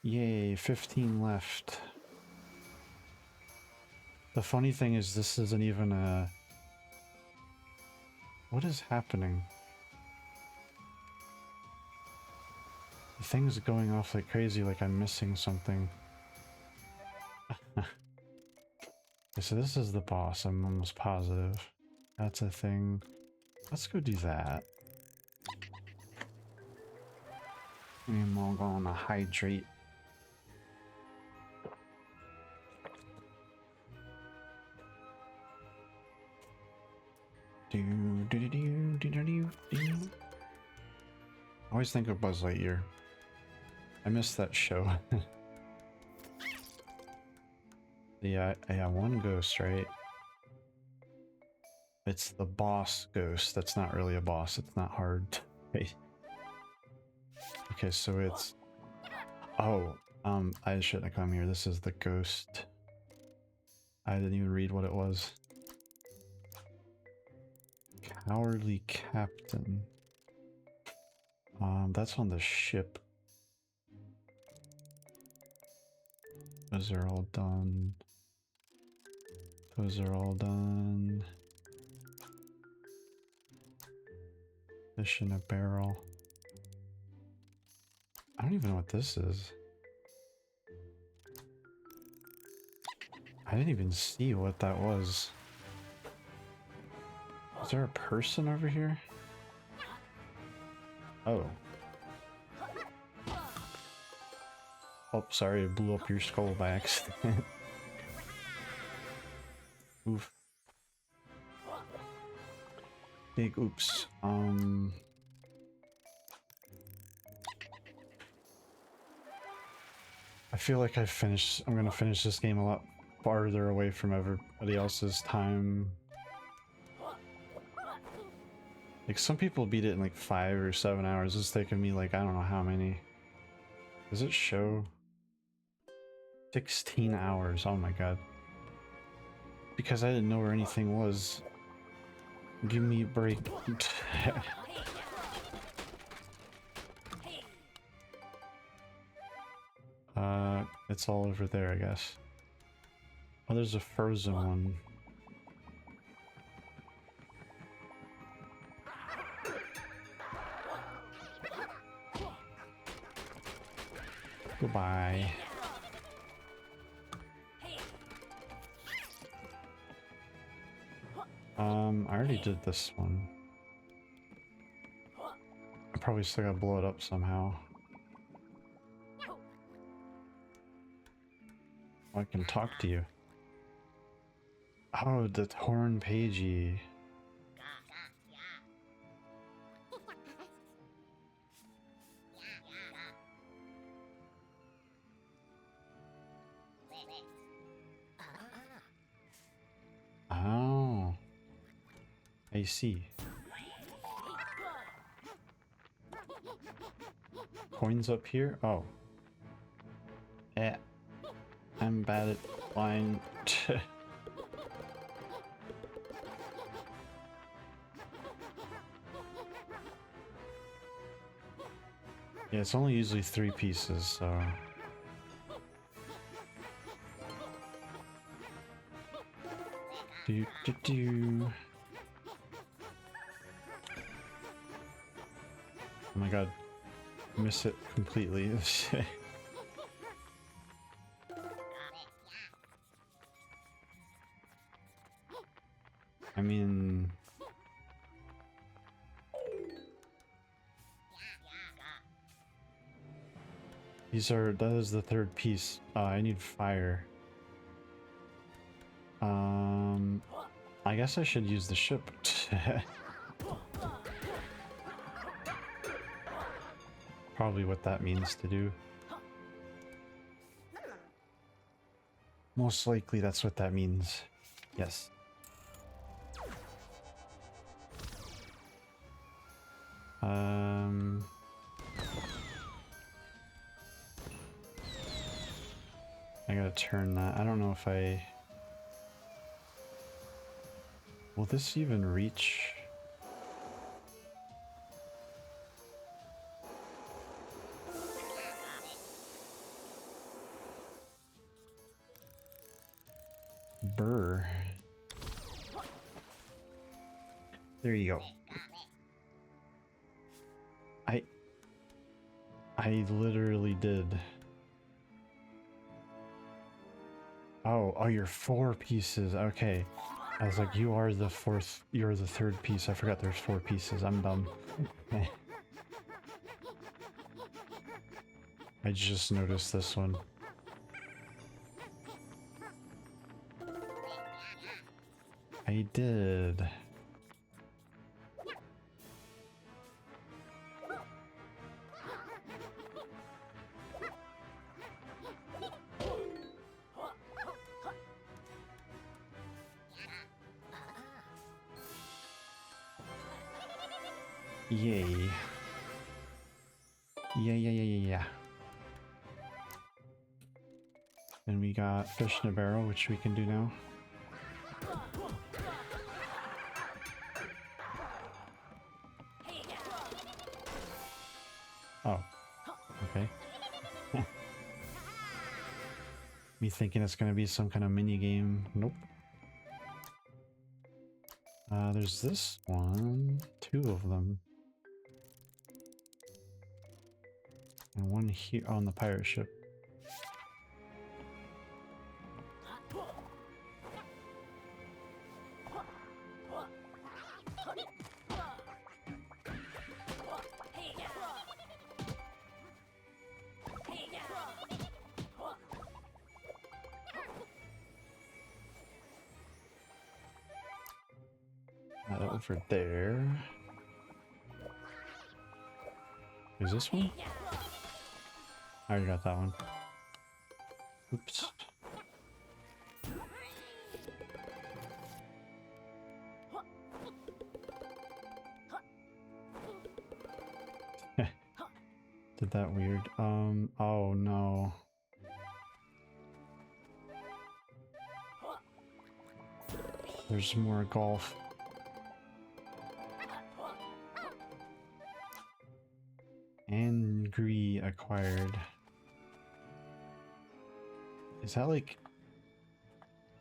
Yay, 15 left. The funny thing is this isn't even a... What is happening? The thing's going off like crazy, like I'm missing something. Okay, so this is the boss, I'm almost positive. That's a thing. Let's go do that. And we'll go on a hydrate. I always think of Buzz Lightyear. I missed that show. Yeah, one ghost, right? It's the boss ghost. That's not really a boss. It's not hard. Okay, so it's... Oh, I shouldn't have come here. This is the ghost. I didn't even read what it was. Cowardly Captain. That's on the ship. Those are all done. Those are all done. Fish in a barrel. I don't even know what this is. I didn't even see what that was. Is there a person over here? Oh. Oh, sorry, I blew up your skull by accident. Oof. Big oops. I feel like I'm gonna finish this game a lot farther away from everybody else's time. Like, some people beat it in like 5 or 7 hours. It's taken me like, I don't know how many. Does it show? 16 hours. Oh my god. Because I didn't know where anything was. Give me a break. It's all over there, I guess. Oh, there's a frozen one. Goodbye. I already did this one. I probably still gotta blow it up somehow. Oh, I can talk to you. Oh, the Horn Pagey. Oh, I see. Coins up here? Oh. I'm bad at flying. Yeah, it's only usually 3 pieces, so... Do. Oh my god. Miss it completely. I mean... that is the 3rd piece. I need fire. I guess I should use the ship. Probably what that means to do. Most likely that's what that means. Yes. I gotta turn that. I don't know if I... Will this even reach? Burr. There you go. I literally did. Oh, you're 4 pieces. Okay. I was like, you're the 3rd piece. I forgot there's 4 pieces. I'm dumb. I just noticed this one. I did. Yay. Yeah. And we got fish in a barrel, which we can do now. Oh, okay. Me thinking it's gonna be some kind of mini game. Nope. There's this one. 2 of them. And one here on the pirate ship. Over there. Is this one? I already got that one. Oops. Did that weird. Oh no. There's more golf. Angry acquired. Is that like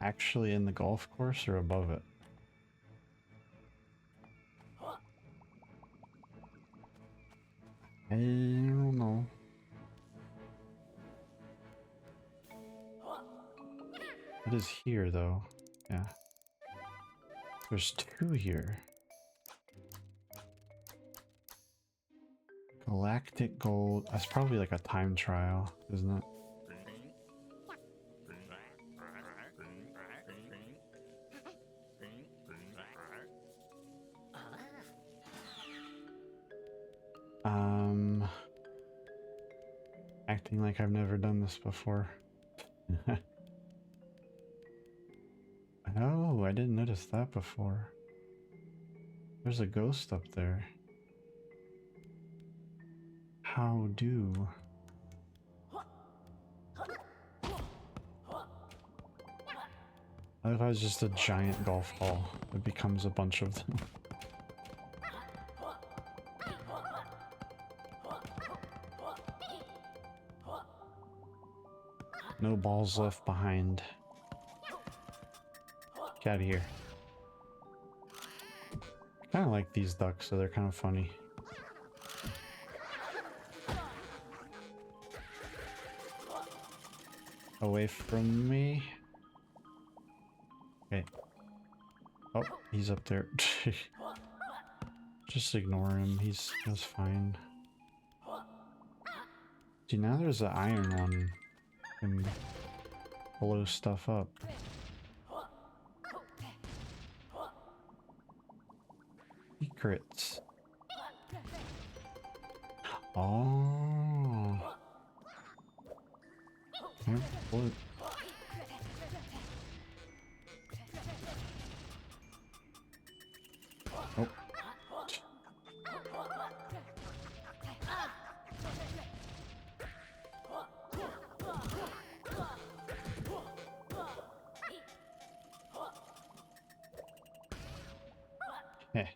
actually in the golf course or above it? I don't know. It is here though. Yeah. There's 2 here. Galactic gold. That's probably like a time trial, isn't it? Acting like I've never done this before. Oh, I didn't notice that before. There's a ghost up there. How do? What if I was just a giant golf ball? It becomes a bunch of them. No balls left behind. Get out of here. I kind of like these ducks, so they're kind of funny. Away from me. Okay. Oh, he's up there. Just ignore him. That's fine. See, now there's an iron one. And blow stuff up. Secrets. Oh. What? Oh. Heh.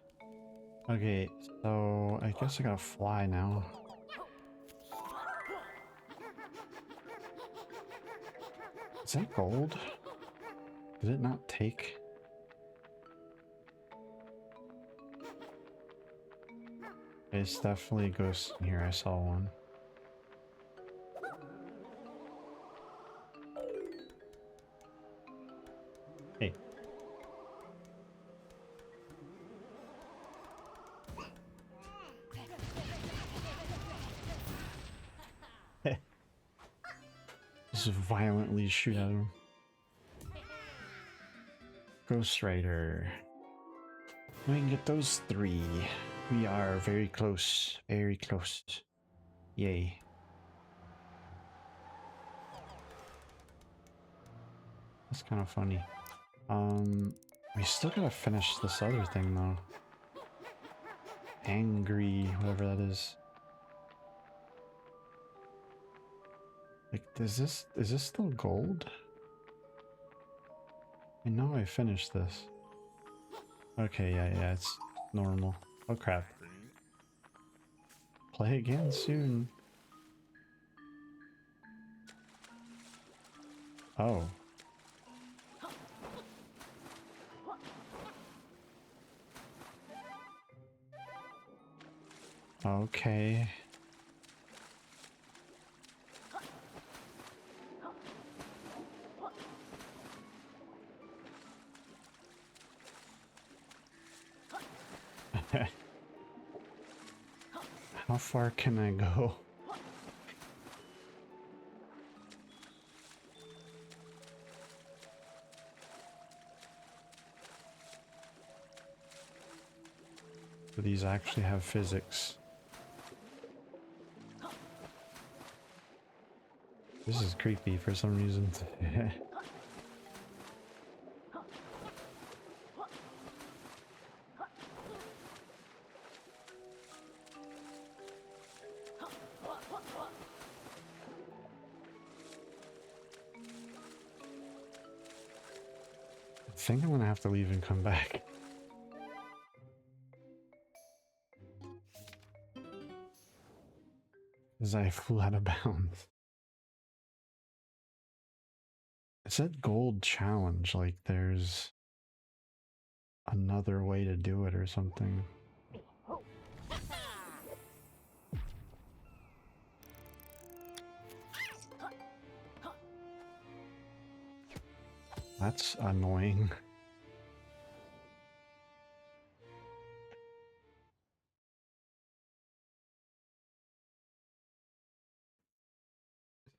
Okay, so I guess I gotta fly now. Is that gold? Did it not take? It's definitely a ghost in here. I saw one. Hey. Just violently shoot at him. Ghost Rider. We can get those 3. We are very close. Very close. Yay. That's kind of funny. We still gotta finish this other thing though. Angry, whatever that is. Like, is this still gold? I know I finished this. Okay, yeah, it's normal. Oh crap. Play again soon. Oh. Okay. How far can I go? Do these actually have physics? This is creepy for some reason. I think I'm gonna have to leave and come back. Because I flew out of bounds. It said gold challenge, like there's another way to do it or something. That's annoying.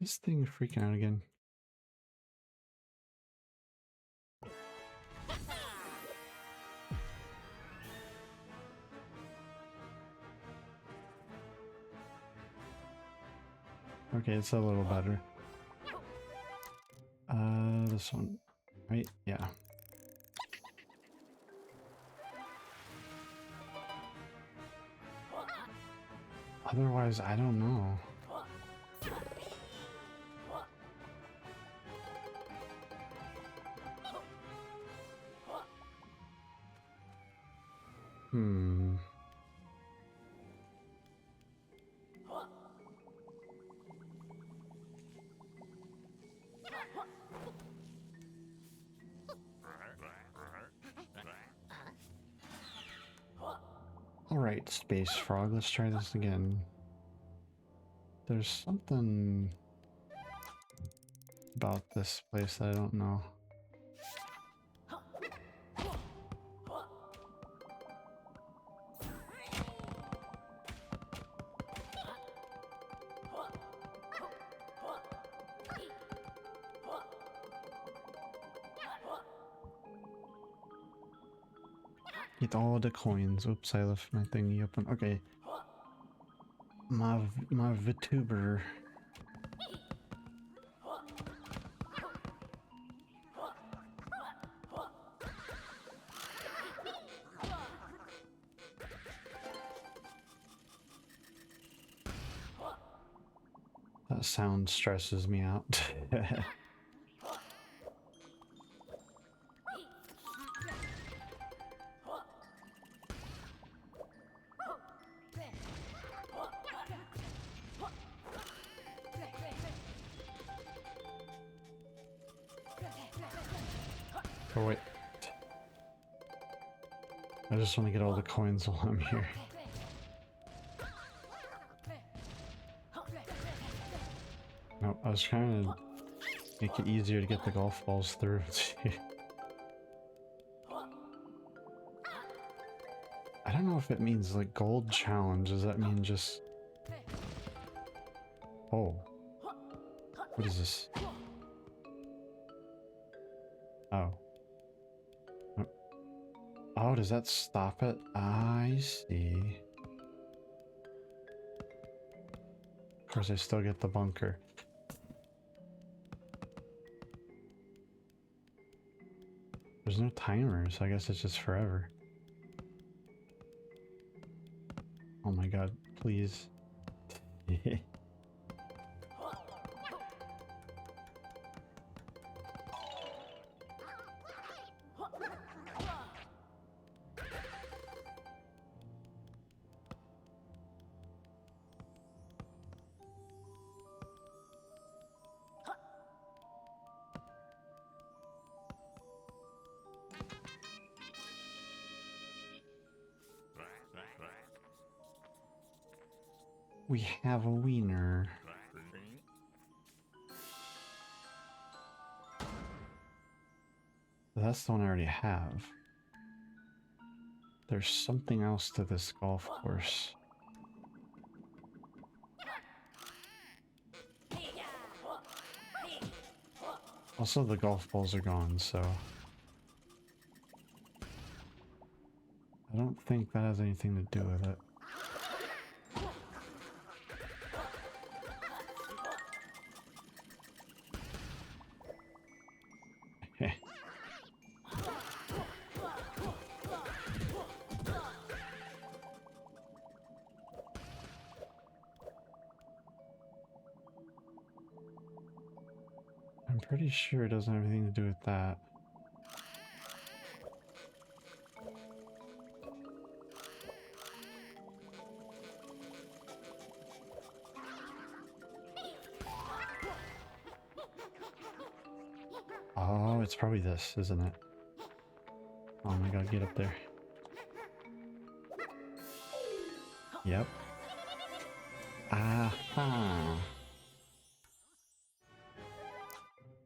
Is this thing freaking out again? Okay, it's a little better. This one, right? Yeah. Otherwise, I don't know. Alright, Space Frog, let's try this again. There's something about this place that I don't know. Get all the coins. Oops, I left my thingy open. Okay. My Vtuber. That sound stresses me out. Oh wait. I just want to get all the coins while I'm here. No, I was trying to make it easier to get the golf balls through. I don't know if it means like gold challenge. Does that mean just... Oh. What is this? Oh. Oh, does that stop it? I see. Of course, I still get the bunker. There's no timer, so I guess it's just forever. Oh my god, please. We have a wiener. That's the one I already have. There's something else to this golf course. Also, the golf balls are gone, so... I don't think that has anything to do with it. I'm pretty sure it doesn't have anything to do with that. Oh, it's probably this, isn't it? Oh my god, get up there. Yep. Aha!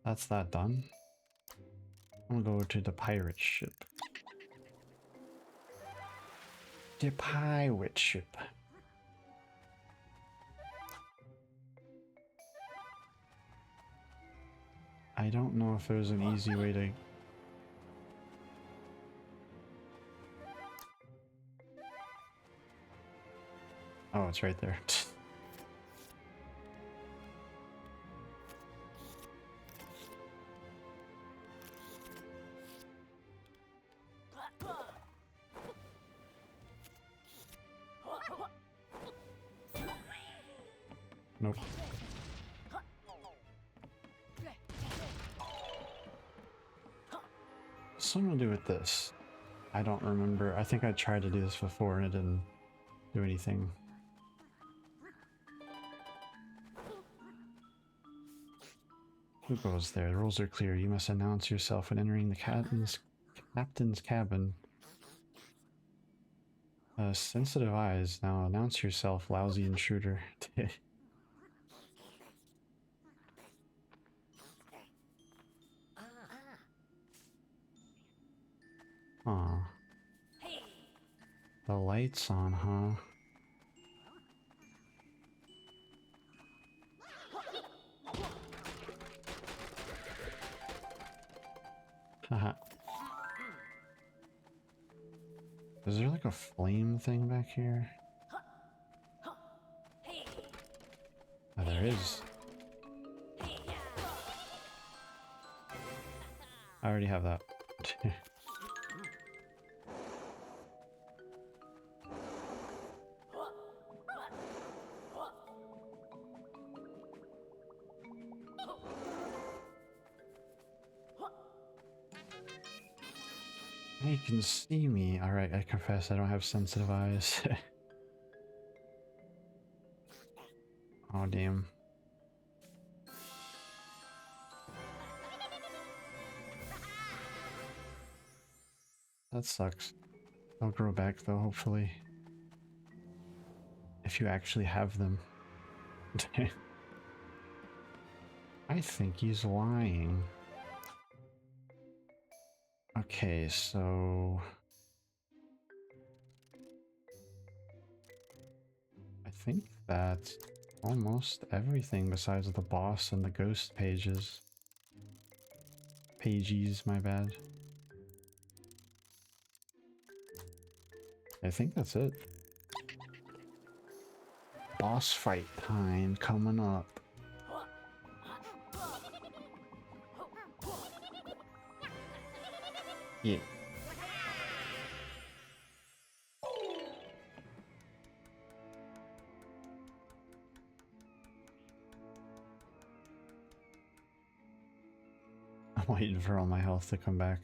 That's that done. I'm gonna go to the pirate ship. The pirate ship. I don't know if there's an easy way to... Oh, it's right there. Nope. Something to do with this. I don't remember. I think I tried to do this before and it didn't do anything. Who goes there? The rules are clear. You must announce yourself when entering the captain's cabin. Sensitive eyes. Now announce yourself, lousy intruder. Aw. The light's on, huh? Haha. Is there like a flame thing back here? Oh, there is. I already have that. You can see me. Alright, I confess I don't have sensitive eyes. Oh, damn. That sucks. They'll grow back though, hopefully. If you actually have them. I think he's lying. Okay, so... I think that's almost everything besides the boss and the ghost pages. Pages, my bad. I think that's it. Boss fight time coming up. Yeah. I'm waiting for all my health to come back.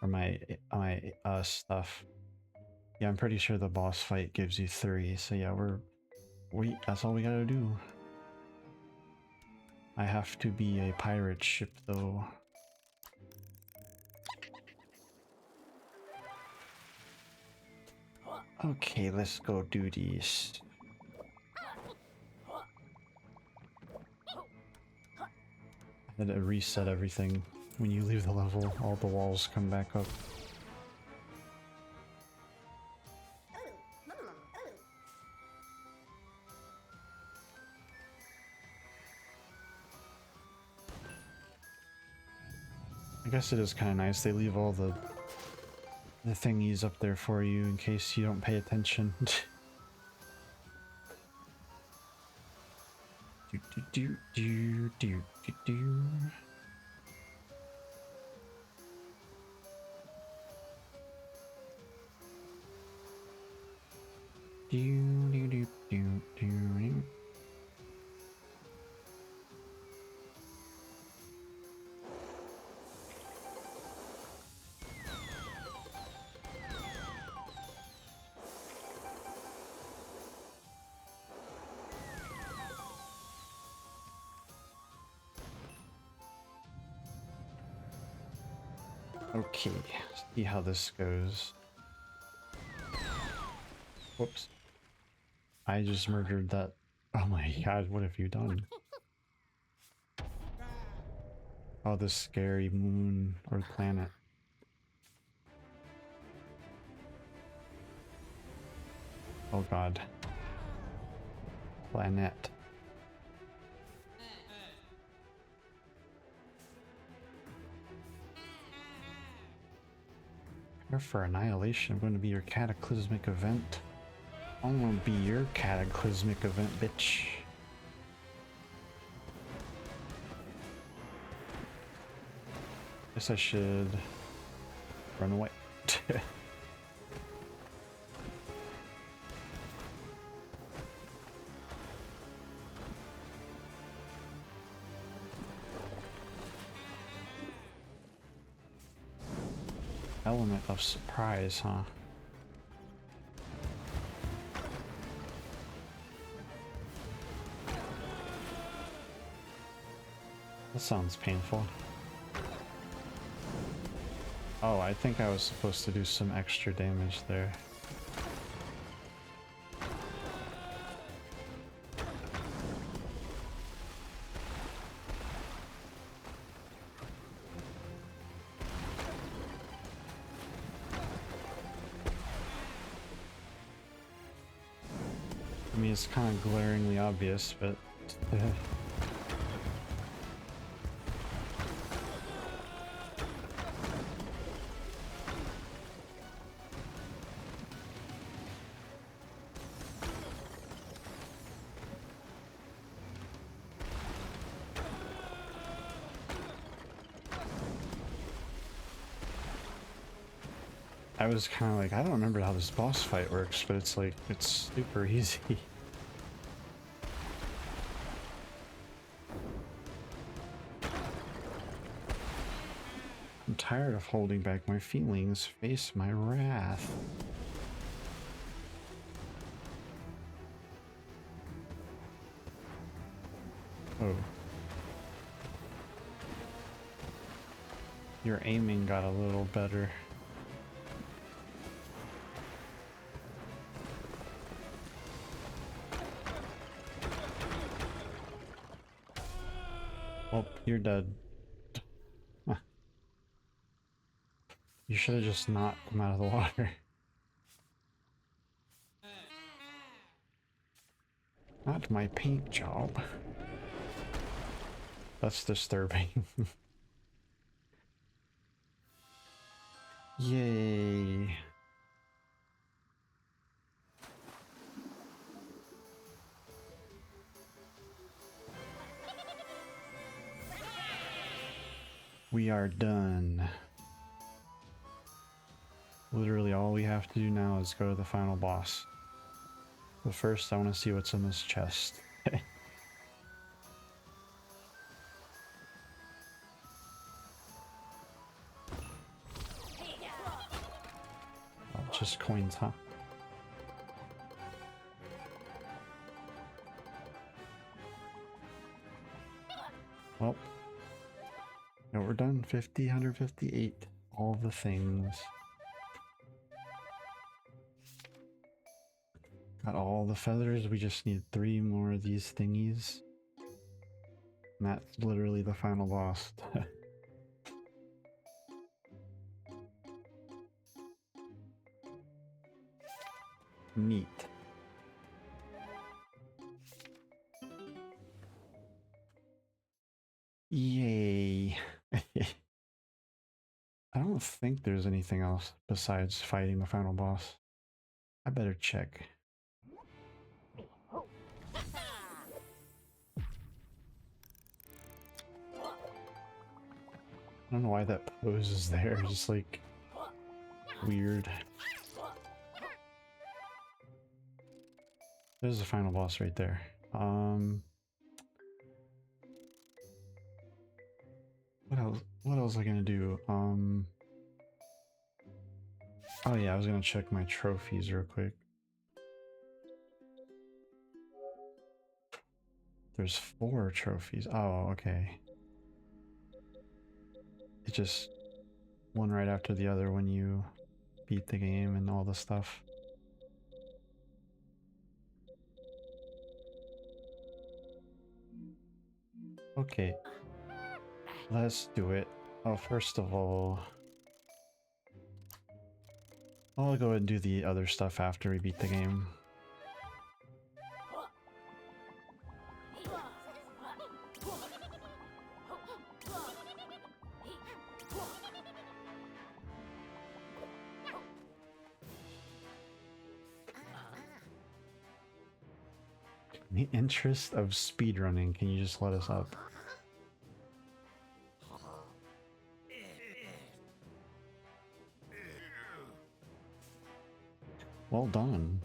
Or my stuff. Yeah, I'm pretty sure the boss fight gives you 3, so yeah, that's all we gotta do. I have to be a pirate ship though. Okay, let's go do these. I had to reset everything. When you leave the level, all the walls come back up. I guess it is kind of nice. They leave all the thingies up there for you in case you don't pay attention. Okay, see how this goes. Whoops. I just murdered that. Oh my god, what have you done? Oh, this scary moon or planet. Oh god. Planet. Prepare for annihilation. I'm going to be your cataclysmic event. I'm going to be your cataclysmic event, bitch. Guess I should run away. Element of surprise, huh? That sounds painful. Oh, I think I was supposed to do some extra damage there. it's kind of glaringly obvious, but I was kind of like, I don't remember how this boss fight works, but it's like, it's super easy. I'm tired of holding back my feelings, face my wrath. Oh. Your aiming got a little better. Oh, you're dead. Huh. You should have just not come out of the water. Not my paint job. That's disturbing. Yay. We are done. Literally all we have to do now is go to the final boss. But first I want to see what's in this chest. Oh, just coins, huh? Well, yeah, we're done. 50, 158. All the things. Got all the feathers. We just need 3 more of these thingies. And that's literally the final boss. Neat. Yay. I don't think there's anything else besides fighting the final boss. I better check. I don't know why that pose is there, just like weird. There's the final boss right there. What else was I gonna do? Oh yeah, I was gonna check my trophies real quick. There's 4 trophies. Oh, okay. It's just one right after the other when you beat the game and all the stuff. Okay, let's do it. Oh, first of all, I'll go ahead and do the other stuff after we beat the game. In the interest of speedrunning, can you just let us up? Well done.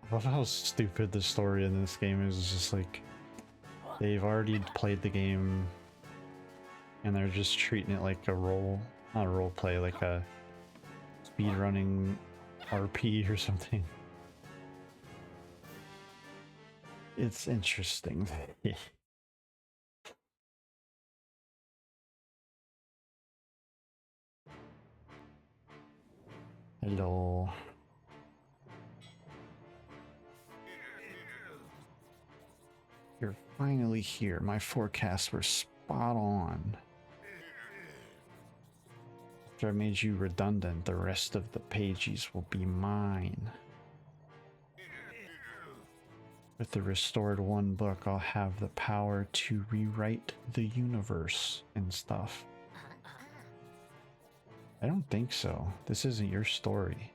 I love how stupid the story in this game is. It's just like, they've already played the game and they're just treating it like a not a role play, like a speedrunning RP or something. It's interesting. Hello. You're finally here. My forecasts were spot on. After I made you redundant, the rest of the pages will be mine. With the restored one book, I'll have the power to rewrite the universe and stuff. I don't think so. This isn't your story.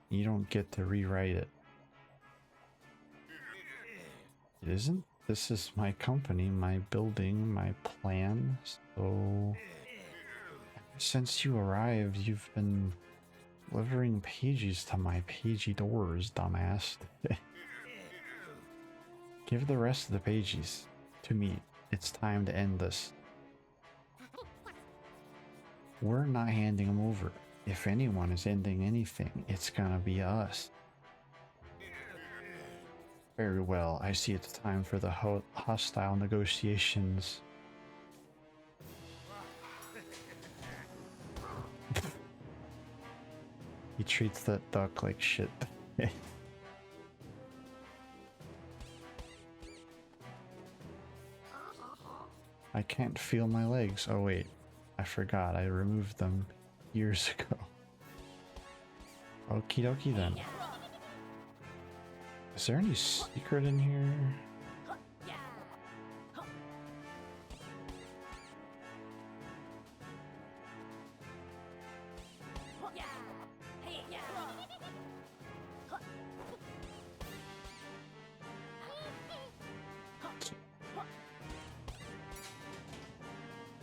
You don't get to rewrite it. It isn't? This is my company, my building, my plan. So, since you arrived, you've been delivering pages to my pagey doors, dumbass. Give the rest of the pages to me. It's time to end this. We're not handing them over. If anyone is ending anything, it's gonna be us. Very well, I see it's time for the hostile negotiations. He treats that duck like shit. I can't feel my legs. Oh wait, I forgot. I removed them years ago. Okie dokie then. Is there any secret in here?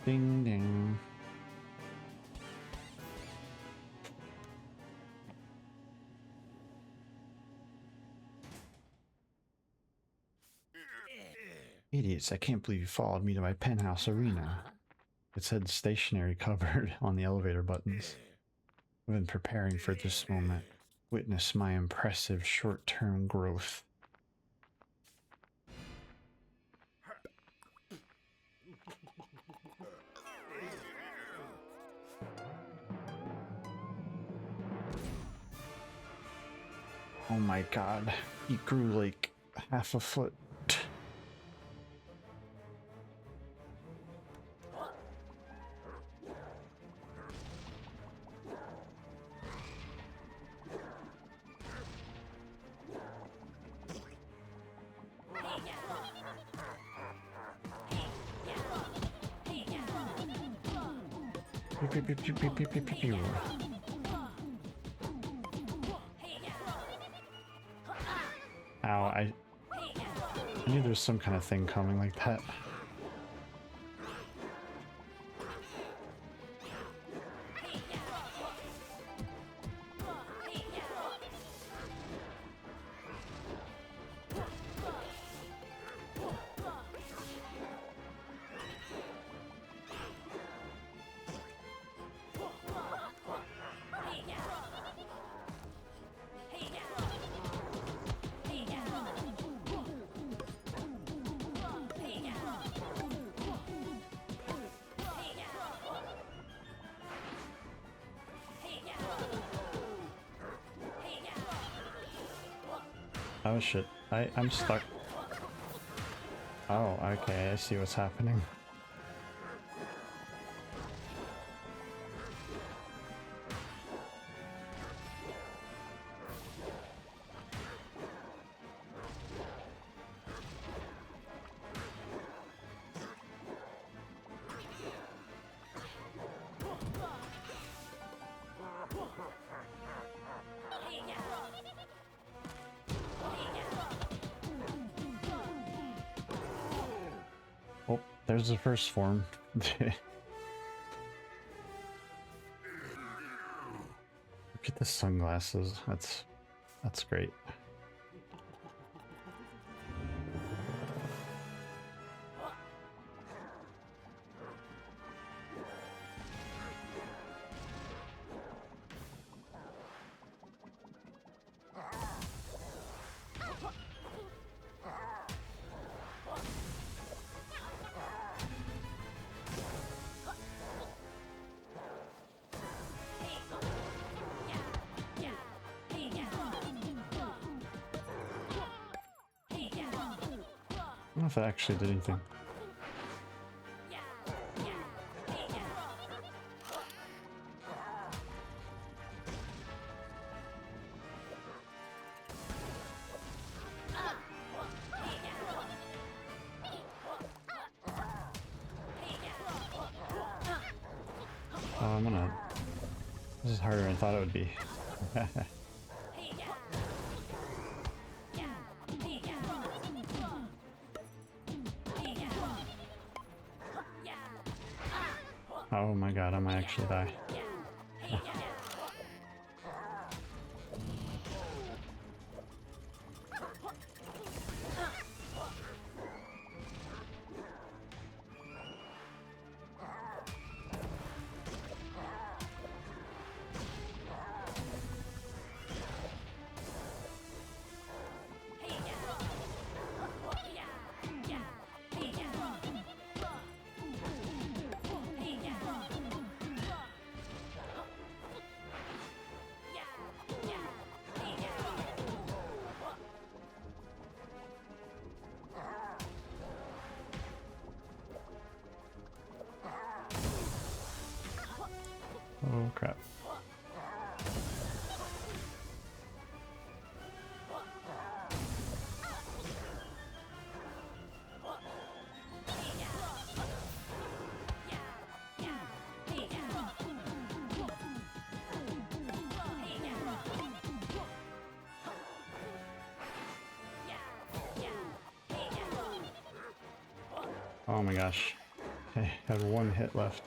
Ding ding. Idiots, I can't believe you followed me to my penthouse arena. It said stationary covered on the elevator buttons. I've been preparing for this moment. Witness my impressive short-term growth. Oh my god, he grew like half a foot. Ow, I knew there was some kind of thing coming like that. Oh shit, I'm stuck. Oh, okay, I see what's happening. Oh, there's the first form. Look at the sunglasses. That's great. I don't know if that actually did anything. gonna... This is harder than I thought it would be. Oh my god, I might actually die. Oh crap. Oh my gosh. I have one hit left.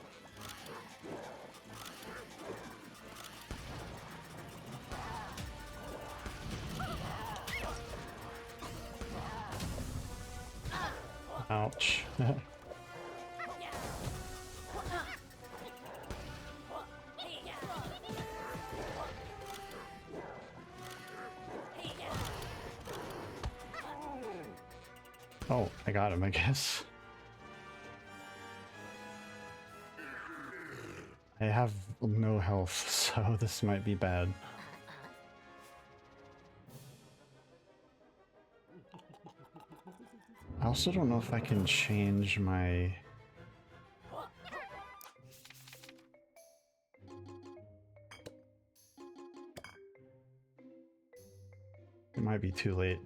Ouch. Oh, I got him, I guess. I have no health, so this might be bad. I also don't know if I can change my... It might be too late.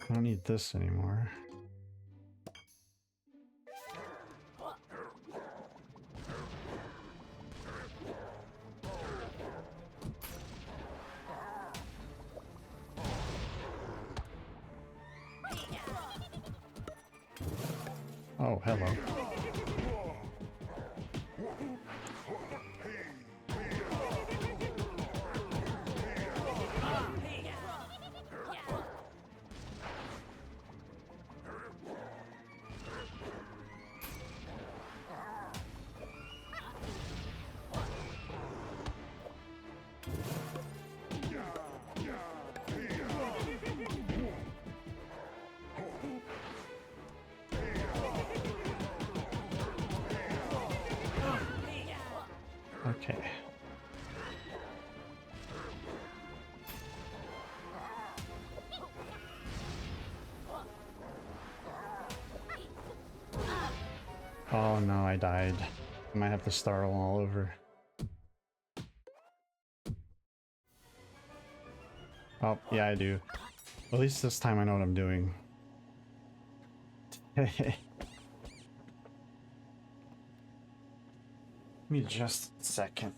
I don't need this anymore. Oh, hello. Okay. Oh no, I died. I might have to start all over. Oh, yeah, I do. At least this time I know what I'm doing. Give me just a second.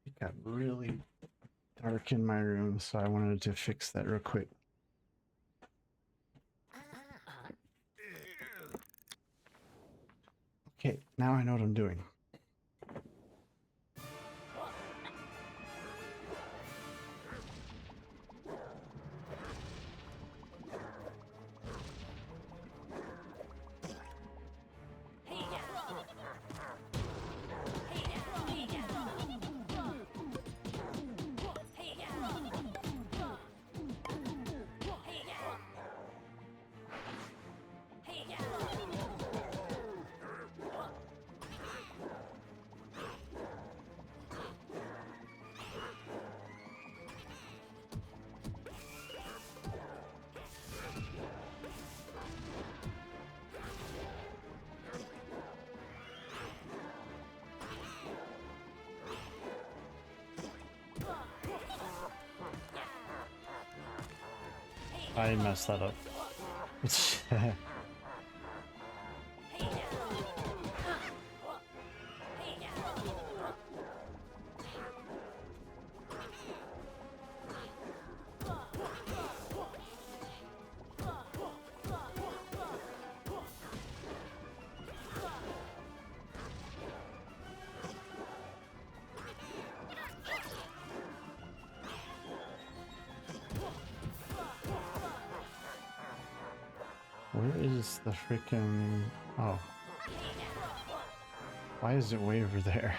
It got really dark in my room, so I wanted to fix that real quick. Okay, now I know what I'm doing. I messed that up. Where is the freaking... Oh. Why is it way over there?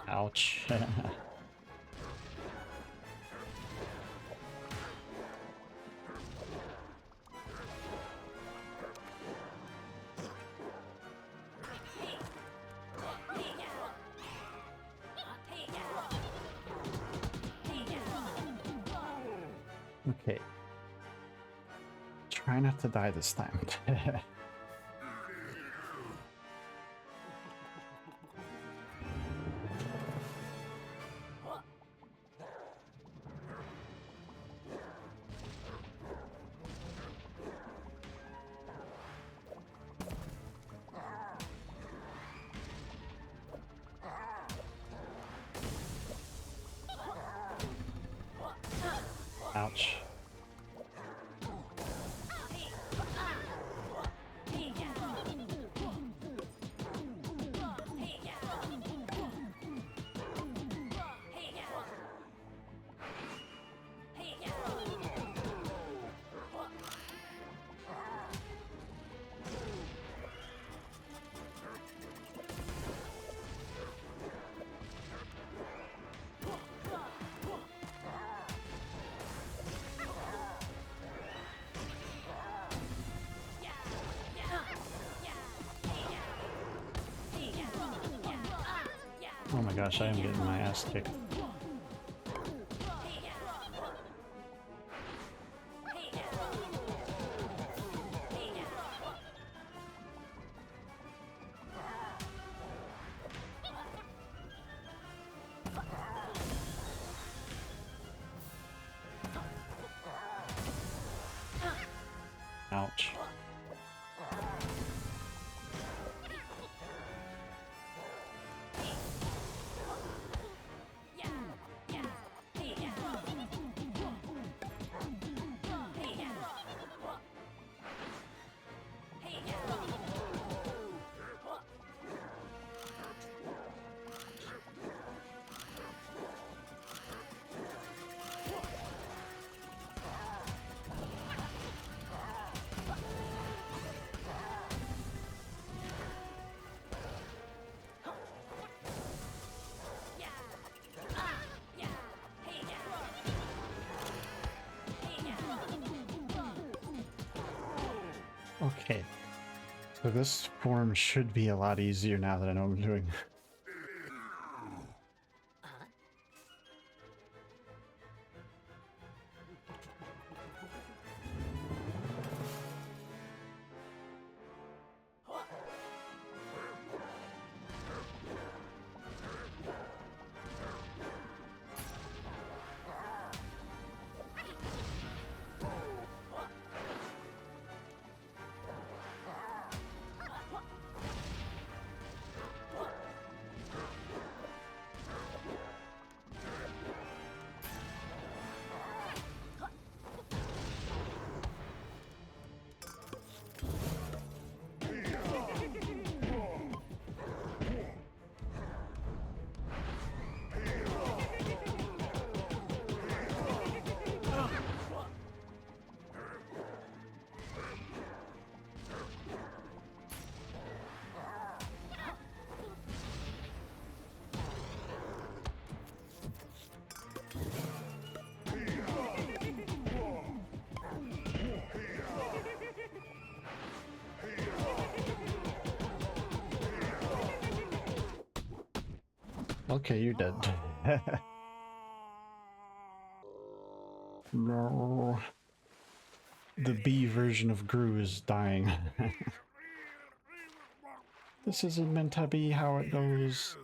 Ouch. Okay. Try not to die this time. Ouch. Oh my gosh, I am getting my ass kicked. Ouch. Okay, so this form should be a lot easier now that I know what I'm doing. Okay, you're dead. No. The bee version of Gru is dying. This isn't meant to be how it goes.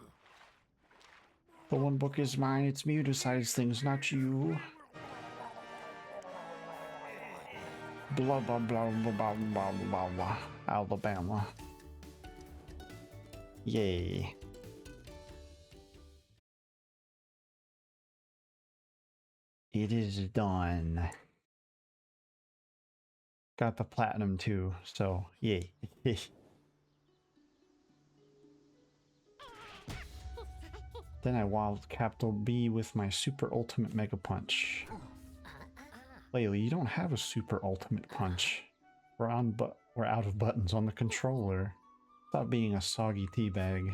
The one book is mine, it's me who decides things, not you. Blah blah blah blah blah blah blah blah. Alabama. Yay. It is done. Got the platinum too, so yay. Then I walled capital B with my super ultimate mega punch. Laylee, you don't have a super ultimate punch. We're out of buttons on the controller. Stop being a soggy teabag.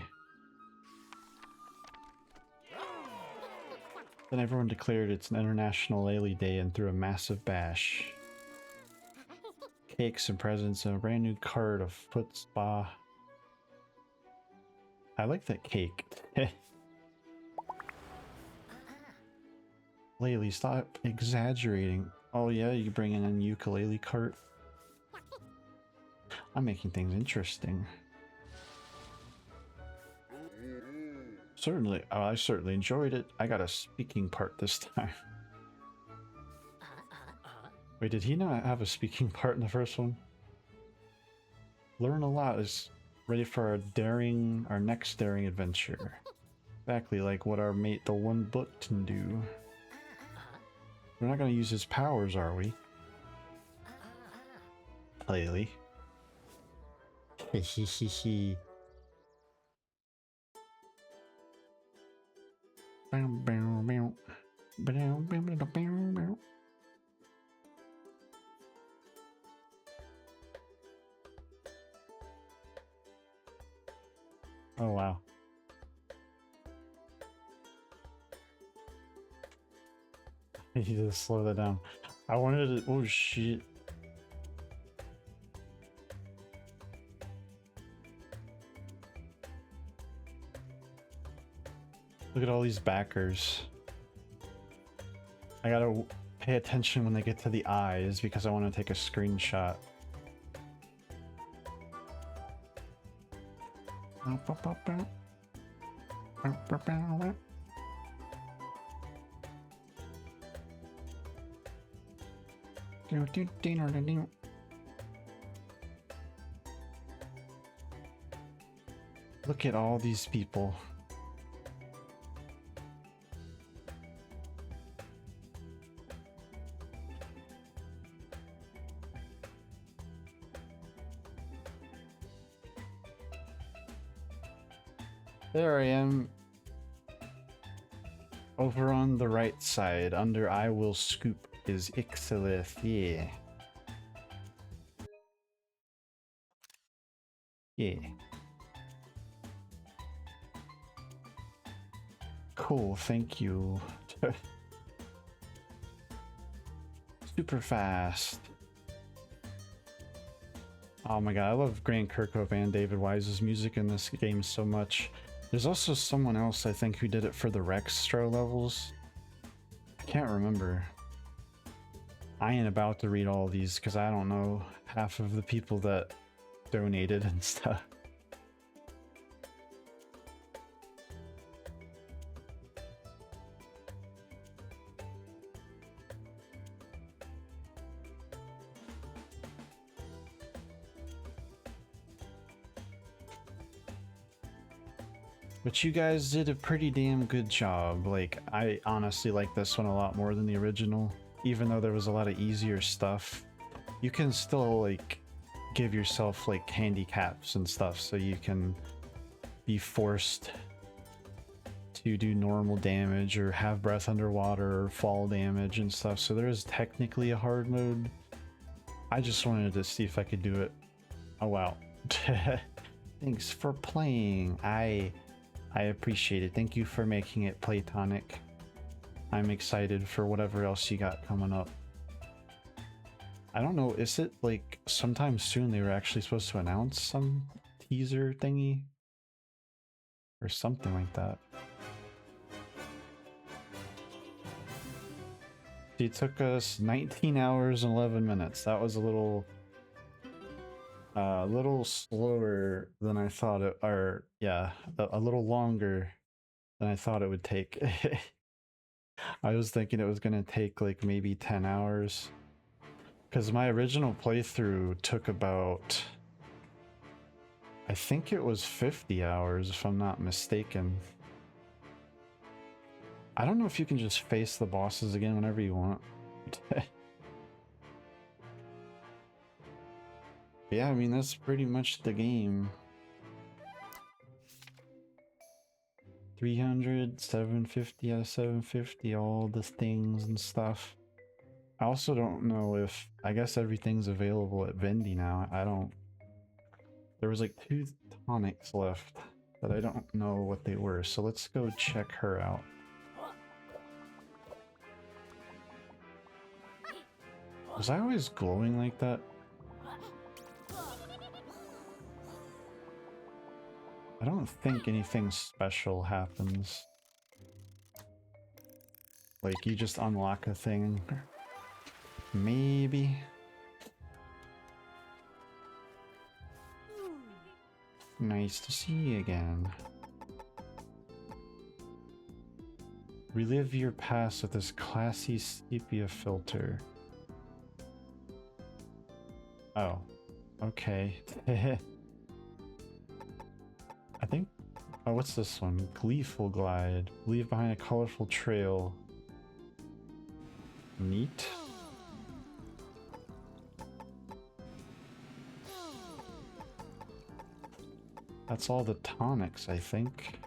Then everyone declared it's an International Laylee Day and threw a massive bash. Cakes and presents and a brand new card of foot spa. I like that cake. Laylee, stop exaggerating. Oh yeah, you bring in a ukulele cart. I'm making things interesting. Certainly, I certainly enjoyed it. I got a speaking part this time. Wait, did he not have a speaking part in the first one? Learn a lot is ready for our next daring adventure. Exactly like what our mate the one book can do. We're not gonna use his powers, are we? Laylee. Hehehehe. Oh wow. You just slow that down. I wanted to. Oh shit. Look at all these backers. I gotta pay attention when they get to the eyes because I want to take a screenshot. Look at all these people. There I am. Over on the right side, under I will scoop, is Ixelith. Yeah. Yeah. Cool, thank you. Super fast. Oh my god, I love Grant Kirkhope and David Wise's music in this game so much. There's also someone else, I think, who did it for the Rexstro levels. I can't remember. I ain't about to read all of these because I don't know half of the people that donated and stuff. But you guys did a pretty damn good job. Like, I honestly like this one a lot more than the original. Even though there was a lot of easier stuff, you can still, like, give yourself, like, handicaps and stuff so you can be forced to do normal damage or have breath underwater or fall damage and stuff. So there is technically a hard mode. I just wanted to see if I could do it. Oh, wow. Thanks for playing. I appreciate it. Thank you for making it platonic. I'm excited for whatever else you got coming up. I don't know, is it like sometime soon they were actually supposed to announce some teaser thingy? Or something like that. It took us 19 hours and 11 minutes. That was a little slower than I thought it, or yeah, a little longer than I thought it would take. I was thinking it was gonna take like maybe 10 hours. Because my original playthrough took about, I think it was 50 hours if I'm not mistaken. I don't know if you can just face the bosses again whenever you want. Yeah, I mean, that's pretty much the game. 300, 750 out of 750, all the things and stuff. I also don't know if, I guess everything's available at Vendy now. I don't, there was like 2 tonics left, but I don't know what they were. So let's go check her out. Was I always glowing like that? I don't think anything special happens. Like you just unlock a thing. Maybe. Nice to see you again. Relive your past with this classy sepia filter. Oh, okay. I think, oh, what's this one? Gleeful glide. Leave behind a colorful trail. Neat. That's all the tonics, I think.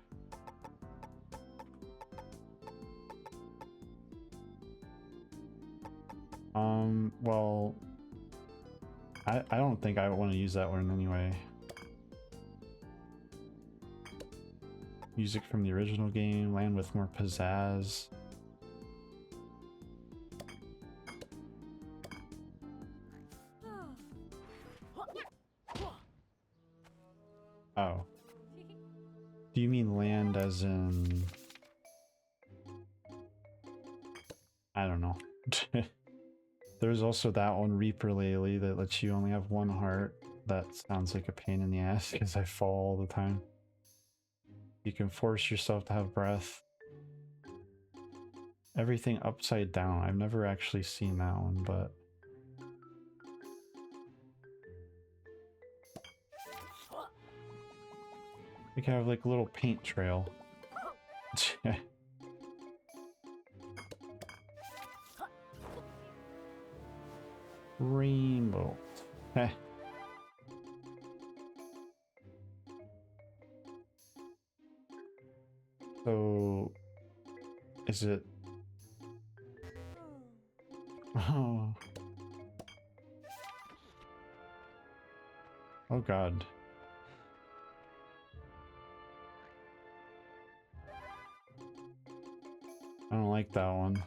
Well, I don't think I want to use that one anyway. Music from the original game, land with more pizzazz. Oh. Do you mean land as in... I don't know. There's also that one, Reaper-Laylee, that lets you only have 1 heart. That sounds like a pain in the ass because I fall all the time. You can force yourself to have breath. Everything upside down. I've never actually seen that one, but... we can have like a little paint trail. Rainbow. Heh. So... is it... oh... oh god. I don't like that one.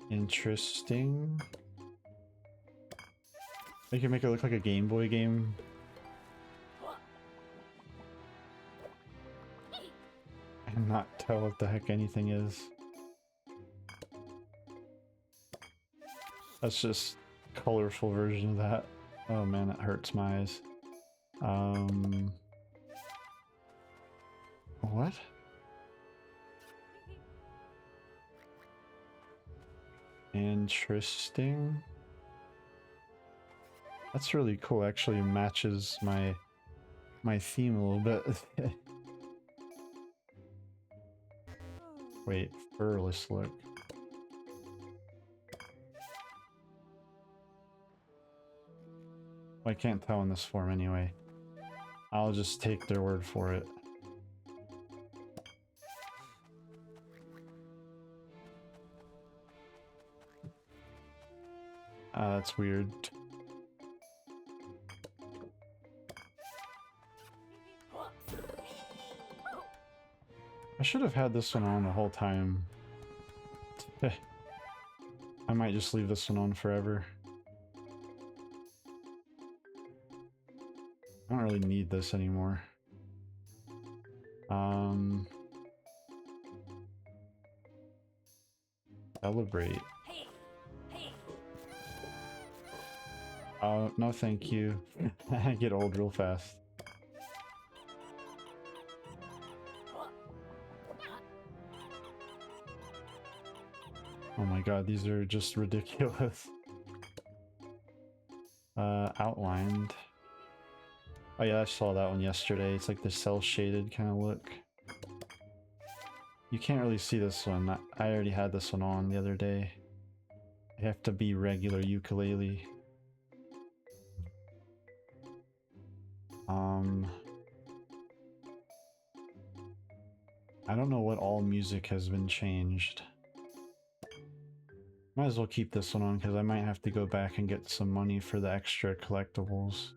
Interesting. They can make it look like a Game Boy game. And not tell what the heck anything is. That's just a colorful version of that. Oh man, it hurts my eyes. What? Interesting. That's really cool. Actually matches my theme a little bit. Wait, furless look. Well, I can't tell in this form anyway. I'll just take their word for it. That's weird. I should have had this one on the whole time. I might just leave this one on forever. I don't really need this anymore. Celebrate. Oh, no thank you. I get old real fast. Oh my god, these are just ridiculous. Outlined. Oh yeah, I saw that one yesterday. It's like the cel-shaded kind of look. You can't really see this one. I already had this one on the other day. I have to be regular ukulele. I don't know what all music has been changed. Might as well keep this one on because I might have to go back and get some money for the extra collectibles.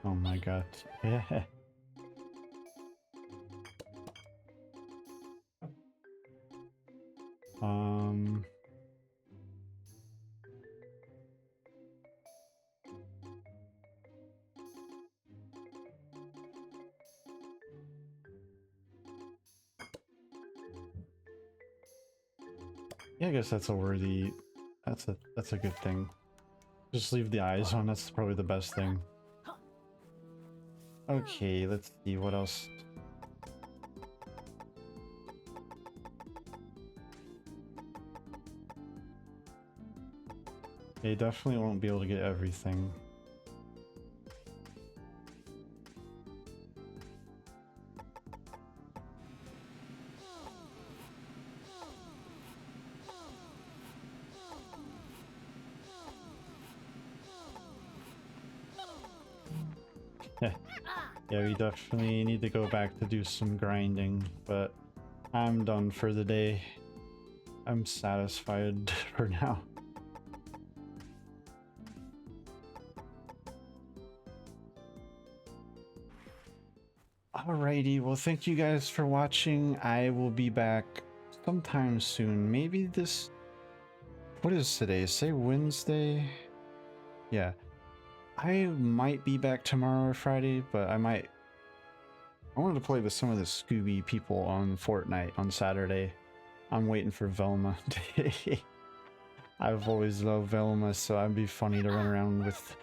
Oh my god. Yeah. Yeah, I guess that's a worthy... That's a good thing. Just leave the eyes on, that's probably the best thing. Okay, let's see what else. Okay, definitely won't be able to get everything. Yeah, we definitely need to go back to do some grinding, but I'm done for the day. I'm satisfied for now. Alrighty, well thank you guys for watching. I will be back sometime soon. Maybe this... What is today? Say Wednesday? Yeah. I might be back tomorrow or Friday, but I wanted to play with some of the Scooby people on Fortnite on Saturday. I'm waiting for Velma. I've always loved Velma, so it'd be funny to run around with...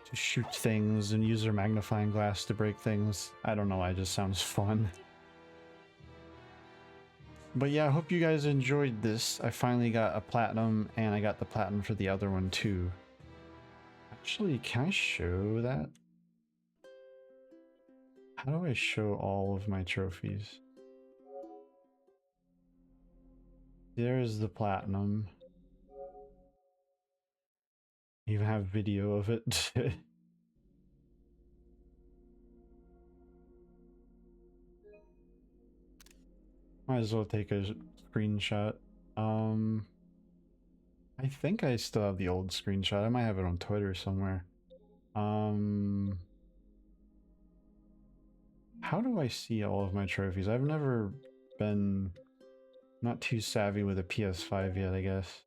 to shoot things and use their magnifying glass to break things. I don't know, it just sounds fun. But yeah, I hope you guys enjoyed this. I finally got a platinum, and I got the platinum for the other one too. Actually, can I show that? How do I show all of my trophies? There's the platinum. Even have video of it. Might as well take a screenshot. I think I still have the old screenshot. I might have it on Twitter somewhere. How do I see all of my trophies? I've never been... not too savvy with a PS5 yet, I guess.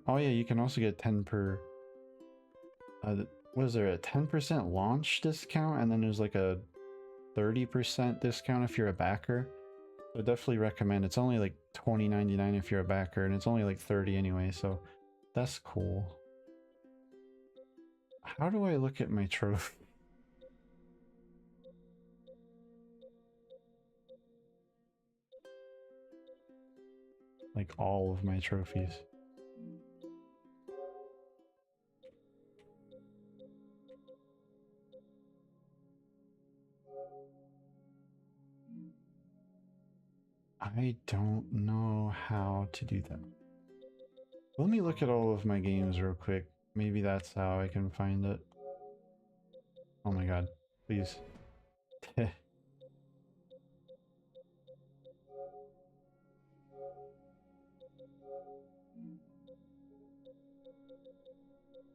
Oh yeah, you can also get 10 per... was there a 10% launch discount, and then there's like a 30% discount if you're a backer? I definitely recommend. It's only like $20.99 if you're a backer, and it's only like 30 anyway, so that's cool. How do I look at my trophy? Like all of my trophies. I don't know how to do that. Let me look at all of my games real quick. Maybe that's how I can find it. Oh my god, please.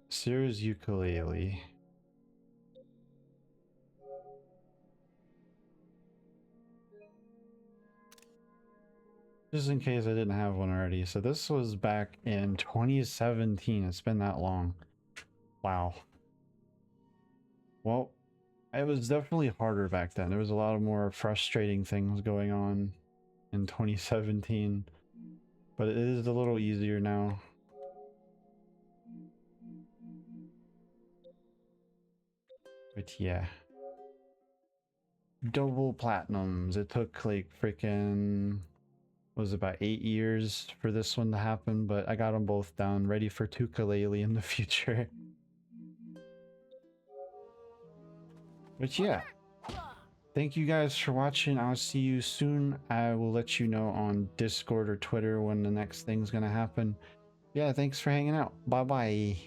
Sears ukulele. Just in case I didn't have one already. So this was back in 2017. It's been that long. Wow. Well, it was definitely harder back then. There was a lot of more frustrating things going on in 2017. But it is a little easier now. But yeah. Double platinums. It took like freaking, was about 8 years for this one to happen, but I got them both down, ready for Yooka-Replaylee in the future. But yeah, thank you guys for watching. I'll see you soon. I will let you know on Discord or Twitter when the next thing's gonna happen. Yeah, thanks for hanging out. Bye bye.